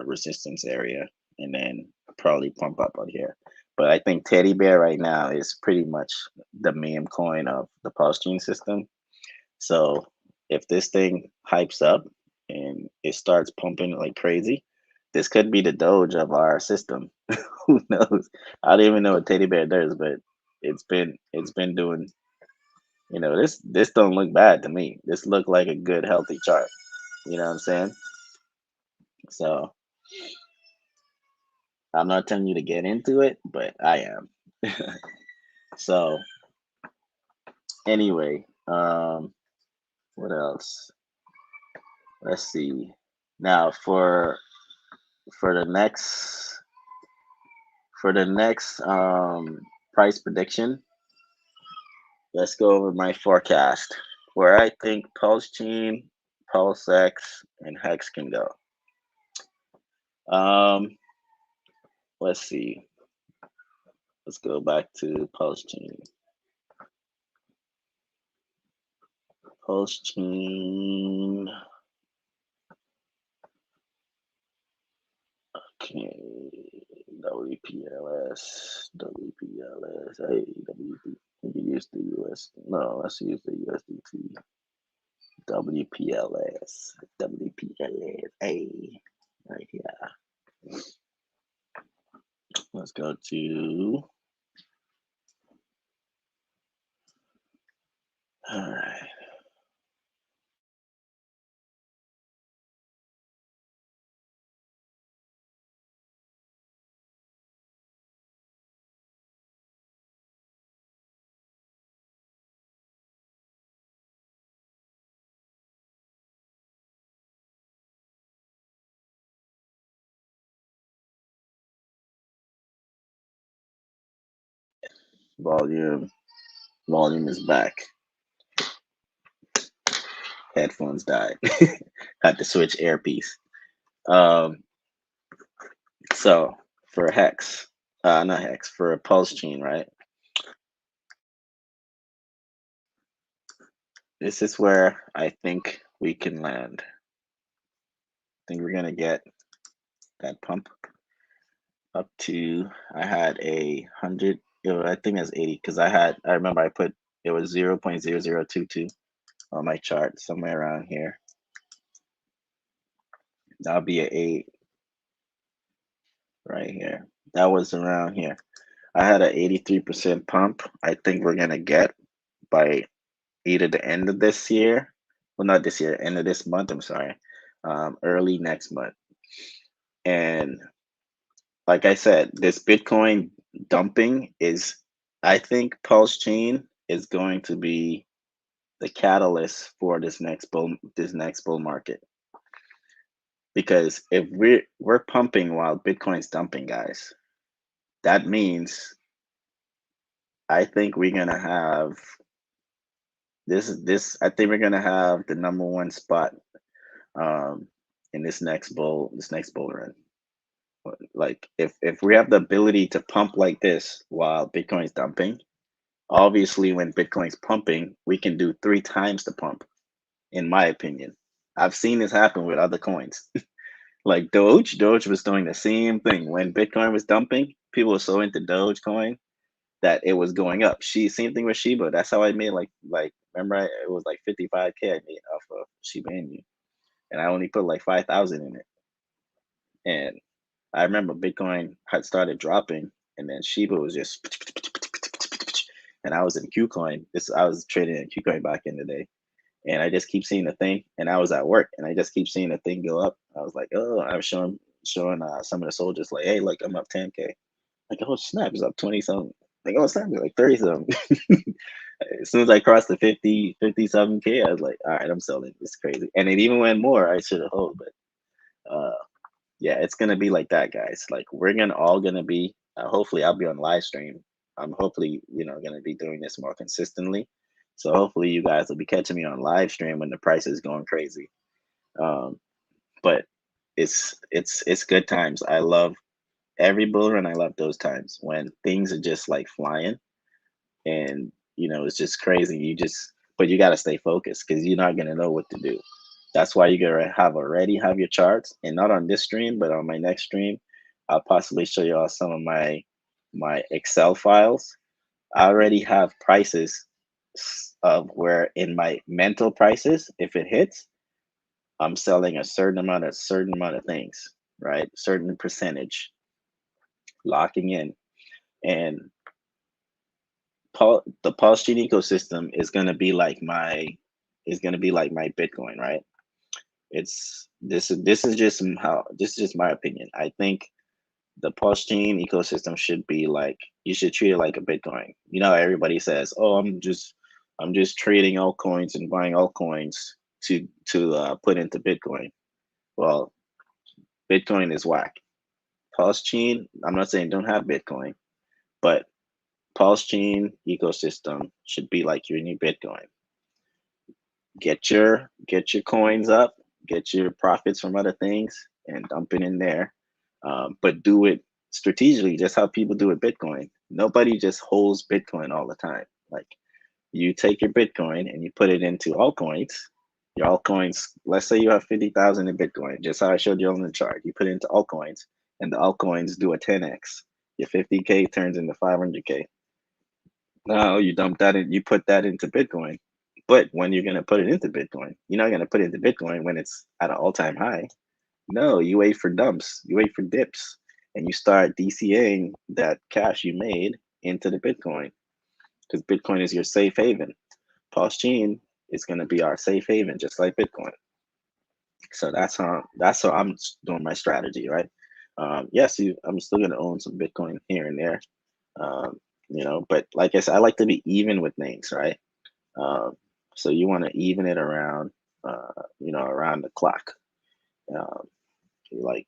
resistance area and then probably pump up on here. But I think Teddy Bear right now is pretty much the meme coin of the PulseChain system. So if this thing hypes up and it starts pumping like crazy, this could be the Doge of our system. Who knows? I don't even know what Teddy Bear does, but it's been doing. This don't look bad to me. This look like a good healthy chart. You know what I'm saying? So I'm not telling you to get into it, but I am. So anyway, what else? Let's see. Now for the next price prediction, let's go over my forecast where I think PulseChain, PulseX, and Hex can go. Let's see. Let's go back to PulseChain. PulseChain. Okay. WPLS. Hey, WP. We can use the US. No, let's use the USDT. WPLS. Hey, right here. Let's go to. All right. Volume is back. Headphones died. Had to switch earpiece. So for Hex, not Hex, for a PulseChain, right? This is where I think we can land. I think we're gonna get that pump up to. I had 100. I think that's 80 because I remember I put It was 0.0022 on my chart, somewhere around here. That'll be an 8 right here. That was around here. I had an 83% pump. I think we're gonna get by either the end of this year, well, not this year, end of this month. I'm sorry, early next month. And like I said, this Bitcoin dumping is, I think PulseChain is going to be the catalyst for this next bull market. Because if we're pumping while Bitcoin's dumping, guys, that means I think we're gonna have this. I think we're gonna have the #1 spot um, in this next bull run. Like if we have the ability to pump like this while Bitcoin's dumping, obviously when Bitcoin's pumping, we can do 3 times the pump. In my opinion, I've seen this happen with other coins. Like Doge was doing the same thing when Bitcoin was dumping. People were so into Dogecoin that it was going up. Same thing with Shiba. That's how I made like remember it was like 55K I made off of Shiba Inu, and I only put like 5,000 in it. And I remember Bitcoin had started dropping, and then Shiba was just, and I was in KuCoin. I was trading in KuCoin back in the day, and I just keep seeing the thing, and I was at work, and I just keep seeing the thing go up. I was like, oh, I was showing some of the soldiers like, hey, look, I'm up 10K. Like, oh snap, it's up 20 something. Like, oh snap, it's like 30 something. As soon as I crossed the 57K, I was like, all right, I'm selling. It's crazy, and it even went more. I should have hold, but yeah, it's gonna be like that, guys. Like we're gonna all gonna be. Hopefully, I'll be on live stream. I'm hopefully gonna be doing this more consistently. So hopefully, you guys will be catching me on live stream when the price is going crazy. Um, but it's good times. I love every bull run. I love those times when things are just like flying, and it's just crazy. But you got to stay focused because you're not gonna know what to do. That's why you gotta already have your charts, and not on this stream, but on my next stream, I'll possibly show you all some of my Excel files. I already have prices of where in my mental prices, if it hits, I'm selling a certain amount of things, right? Certain percentage, locking in, and the PulseChain ecosystem is gonna be like my Bitcoin, right? This is just my opinion. I think the PulseChain ecosystem should be like, you should treat it like a Bitcoin. Everybody says, "Oh, I'm just trading altcoins and buying altcoins to put into Bitcoin." Well, Bitcoin is whack. PulseChain, I'm not saying don't have Bitcoin, but PulseChain ecosystem should be like your new Bitcoin. Get your coins up, get your profits from other things, and dump it in there. But do it strategically, just how people do with Bitcoin. Nobody just holds Bitcoin all the time. Like you take your Bitcoin and you put it into altcoins. Your altcoins, let's say you have 50,000 in Bitcoin, just how I showed you on the chart. You put it into altcoins, and the altcoins do a 10x. Your 50K turns into 500K. Now you dump that in, you put that into Bitcoin. But when you're gonna put it into Bitcoin, you're not gonna put it into Bitcoin when it's at an all-time high. No, you wait for dumps, you wait for dips, and you start DCAing that cash you made into the Bitcoin because Bitcoin is your safe haven. PulseChain is gonna be our safe haven, just like Bitcoin. So that's how I'm doing my strategy, right? Yes, I'm still gonna own some Bitcoin here and there, um, but like I said, I like to be even with names, right? Um, so you want to even it around, around the clock. Um, like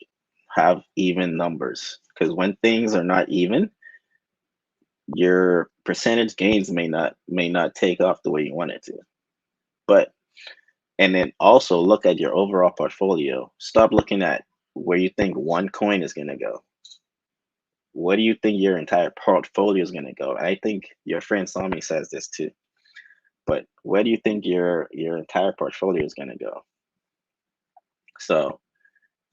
have even numbers because when things are not even, your percentage gains may not take off the way you want it to. But and then also look at your overall portfolio. Stop looking at where you think one coin is going to go. What do you think your entire portfolio is going to go? I think your friend Sami says this too. But where do you think your entire portfolio is going to go? So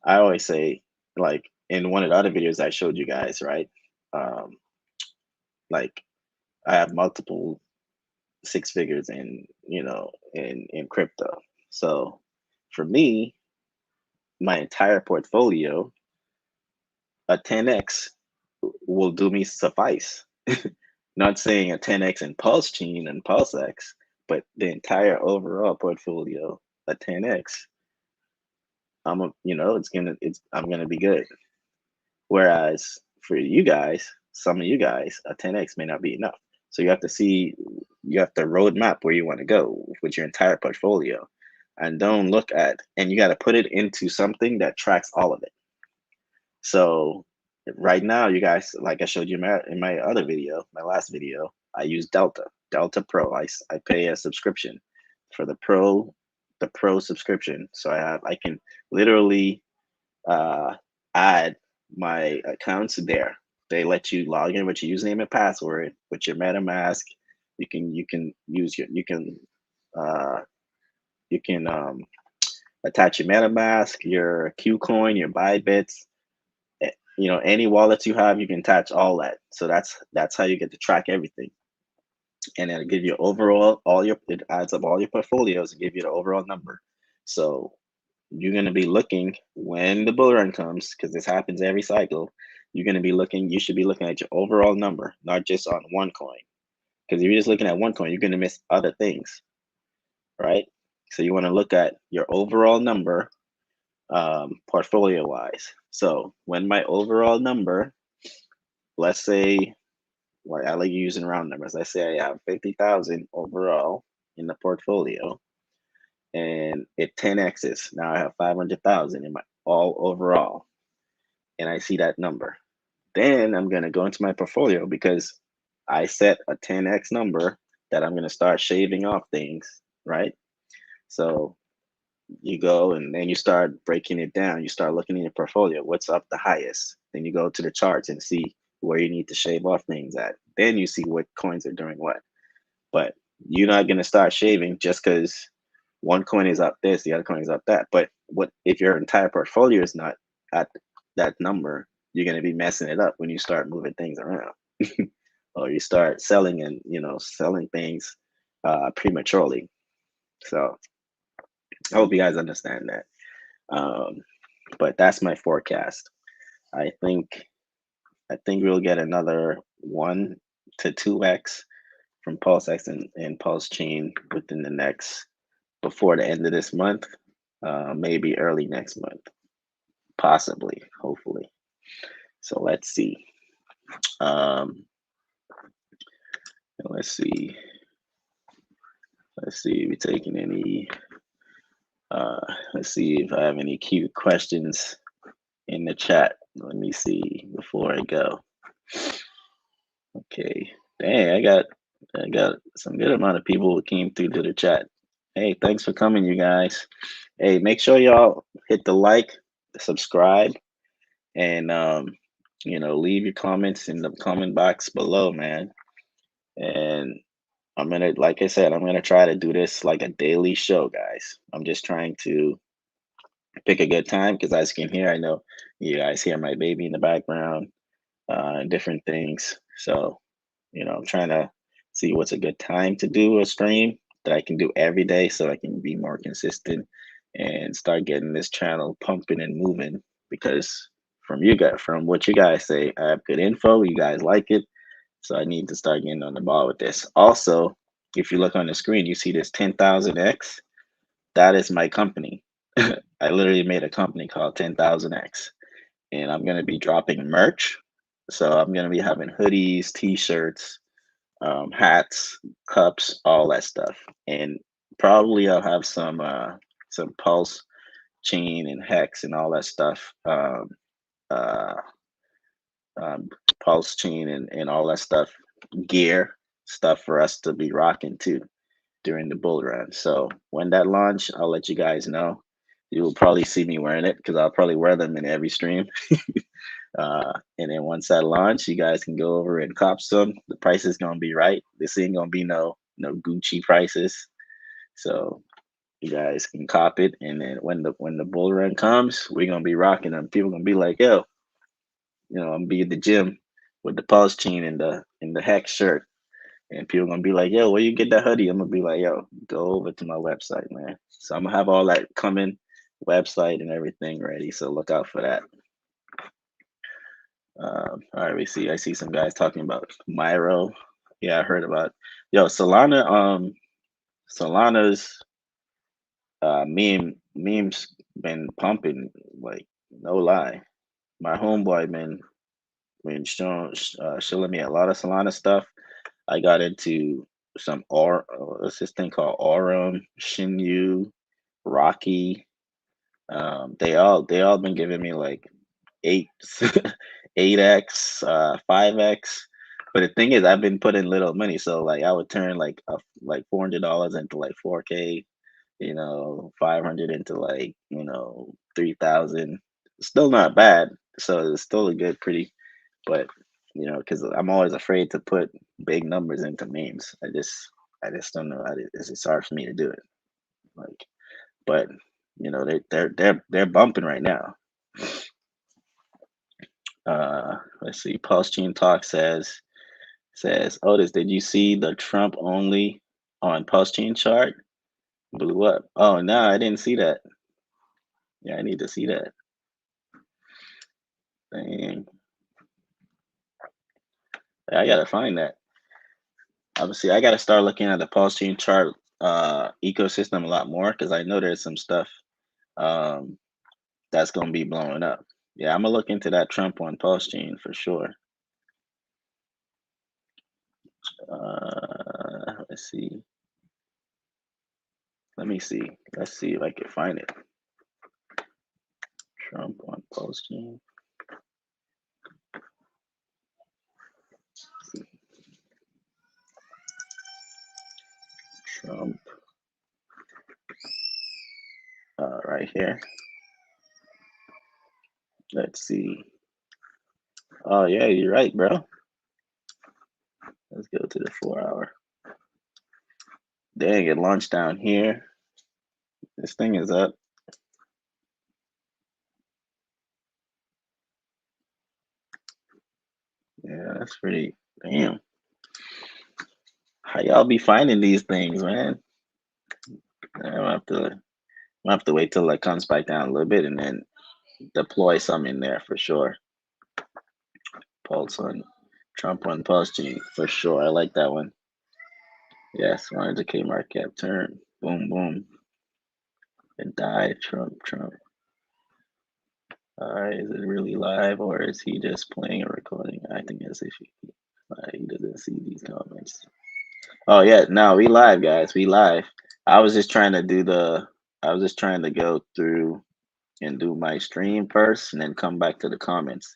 I always say, like in one of the other videos I showed you guys, right? Um, like I have multiple. six figures in, in crypto. So for me, my entire portfolio, a 10x will do me suffice. Not saying a 10x in PulseChain and PulseX, but the entire overall portfolio, a 10x, I'm gonna be good. Whereas for you guys, some of you guys, a 10x may not be enough. So you have to roadmap where you want to go with your entire portfolio, and don't look at, and you got to put it into something that tracks all of it. So right now, you guys, like I showed you in my other video, my last video, I use Delta Pro. I pay a subscription for the Pro subscription. So I can literally uh, add my accounts there. They let you log in with your username and password with your MetaMask. You can use uh, you can attach your MetaMask, your KuCoin, your Bybits, any wallets you have, you can attach all that. So that's how you get to track everything, and it'll give you overall it adds up all your portfolios and give you the overall number. So you're going to be looking when the bull run comes, because this happens every cycle. You should be looking at your overall number, not just on one coin. Because if you're just looking at one coin, you're going to miss other things, right? So you want to look at your overall number, portfolio wise. So when my overall number, let's say, like I like using round numbers. Let's say I have 50,000 overall in the portfolio, and it 10x's. Now I have 500,000 in my all overall, and I see that number. Then I'm gonna go into my portfolio because I set a 10x number that I'm gonna start shaving off things, right? So you go and then you start breaking it down. You start looking in your portfolio, what's up the highest. Then you go to the charts and see where you need to shave off things at. Then you see what coins are doing what. But you're not gonna start shaving just because one coin is up this, the other coin is up that. But what if your entire portfolio is not at that number? You're gonna be messing it up when you start moving things around, or you start selling and selling things prematurely. So I hope you guys understand that. Um, but that's my forecast. I think we'll get another 1 to 2x from PulseX and PulseChain within the next before the end of this month, maybe early next month, possibly, hopefully. So let's see. Um, let's see. Let's see if we're taking any. Let's see if I have any cute questions in the chat. Let me see before I go. Okay. Dang, I got some good amount of people who came through to the chat. Hey, thanks for coming, you guys. Hey, make sure y'all hit the like, subscribe, and leave your comments in the comment box below, man. And like I said, I'm gonna try to do this like a daily show, guys. I'm just trying to pick a good time because as you can hear, I know you guys hear my baby in the background, different things. So, I'm trying to see what's a good time to do a stream that I can do every day so I can be more consistent and start getting this channel pumping and moving, because from what you guys say, I have good info, you guys like it. So I need to start getting on the ball with this. Also, if you look on the screen, you see this 10,000x. That is my company. I literally made a company called 10,000x, and I'm going to be dropping merch. So I'm going to be having hoodies, t-shirts, hats, cups, all that stuff. And probably I'll have some pulse chain and hex and all that stuff. Uh, PulseChain and all that stuff, gear stuff for us to be rocking too during the bull run. So when that launch, I'll let you guys know. You will probably see me wearing it because I'll probably wear them in every stream. And then once that launch, you guys can go over and cop some. The price is gonna be right. This ain't gonna be no Gucci prices. So you guys can cop it, and then when the bull run comes, we're gonna be rocking them. People gonna be like, yo, I'm gonna be at the gym with the pulse chain and the hex shirt. And people gonna be like, yo, where you get that hoodie? I'm gonna be like, yo, go over to my website, man. So I'm gonna have all that coming, website and everything ready. So look out for that. All right, I see some guys talking about Miro. Yeah, I heard about. Yo, Solana. Solana's memes been pumping like no lie. My homeboy been showing me a lot of Solana stuff. I got into some what's this thing called Aurum, Shinyu, Rocky. They all been giving me like eight 8x, 5x. But the thing is, I've been putting little money, so like I would turn like $400 into like 4K, 500 into like 3,000. Still not bad, so it's still a good, pretty, but because I'm always afraid to put big numbers into memes. I just don't know how to. It's hard for me to do it. Like, but they're bumping right now. Let's see. PulseChain Talk says, Otis, did you see the Trump only on PulseChain chart? Blew up. Oh no, I didn't see that. Yeah, I need to see that. Dang. I gotta find that. Obviously, I gotta start looking at the PulseChain chart ecosystem a lot more because I know there's some stuff um, that's gonna be blowing up. Yeah, I'm gonna look into that Trump on PulseChain for sure. Let's see. Let me see. Let's see if I can find it. Trump on PulseChain. Trump. Right here. Let's see. Oh yeah, you're right, bro. Let's go to the 4 hour. Dang, it launched down here. This thing is up. Yeah, that's pretty. Damn. How y'all be finding these things, man? I'm have to wait till it comes back down a little bit and then deploy some in there for sure. Pulse on Trump on PulseChain for sure. I like that one. Yes, 100K market cap turn. Boom, boom. It died. Trump. All right, is it really live or is he just playing a recording, acting as if he doesn't see these comments? Oh yeah, no, we live, guys. We live. I was just trying to go through and do my stream first and then come back to the comments.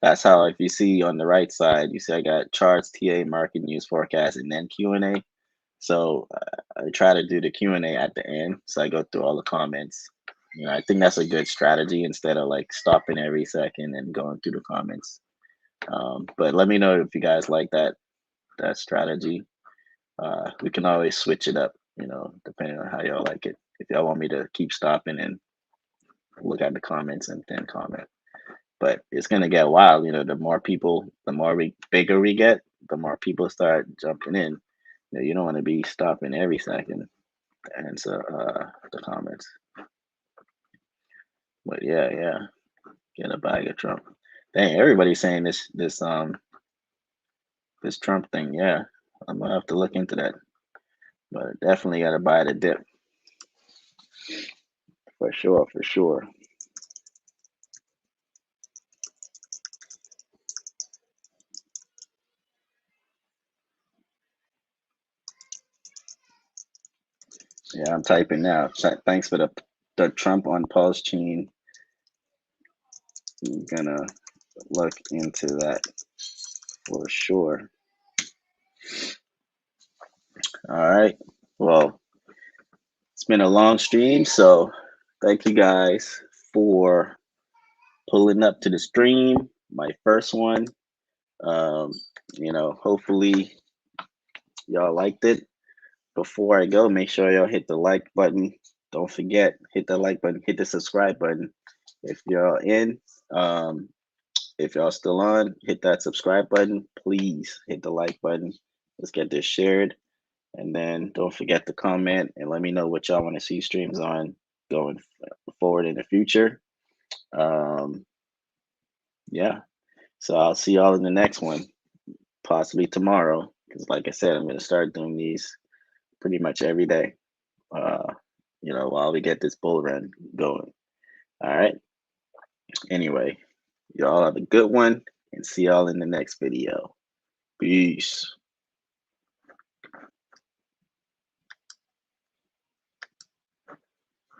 That's how, if you see on the right side, you see I got charts, TA, market news, forecast, and then Q&A. So I try to do the Q&A at the end. So I go through all the comments. I think that's a good strategy instead of like stopping every second and going through the comments. But let me know if you guys like that strategy. We can always switch it up, depending on how y'all like it. If y'all want me to keep stopping and look at the comments and then comment. But it's gonna get wild, the more people, the more bigger we get, the more people start jumping in. You don't want to be stopping every second to answer the comments. But yeah, get a bag of Trump. Dang, everybody's saying this Trump thing. Yeah, I'm gonna have to look into that. But definitely gotta buy the dip for sure, for sure. Yeah, I'm typing now. Thanks for the Trump on PulseChain. I'm gonna look into that for sure. All right. Well, it's been a long stream, so thank you guys for pulling up to the stream. My first one. Um, hopefully y'all liked it. Before I go, make sure y'all hit the like button. Don't forget, hit the like button, hit the subscribe button. If y'all in, if y'all still on, hit that subscribe button. Please hit the like button Let's get this shared. And then don't forget to comment and let me know what y'all want to see streams on going forward in the future. Yeah. So I'll see y'all in the next one, possibly tomorrow. Because like I said, I'm going to start doing these pretty much every day, while we get this bull run going. All right. Anyway, y'all have a good one and see y'all in the next video. Peace.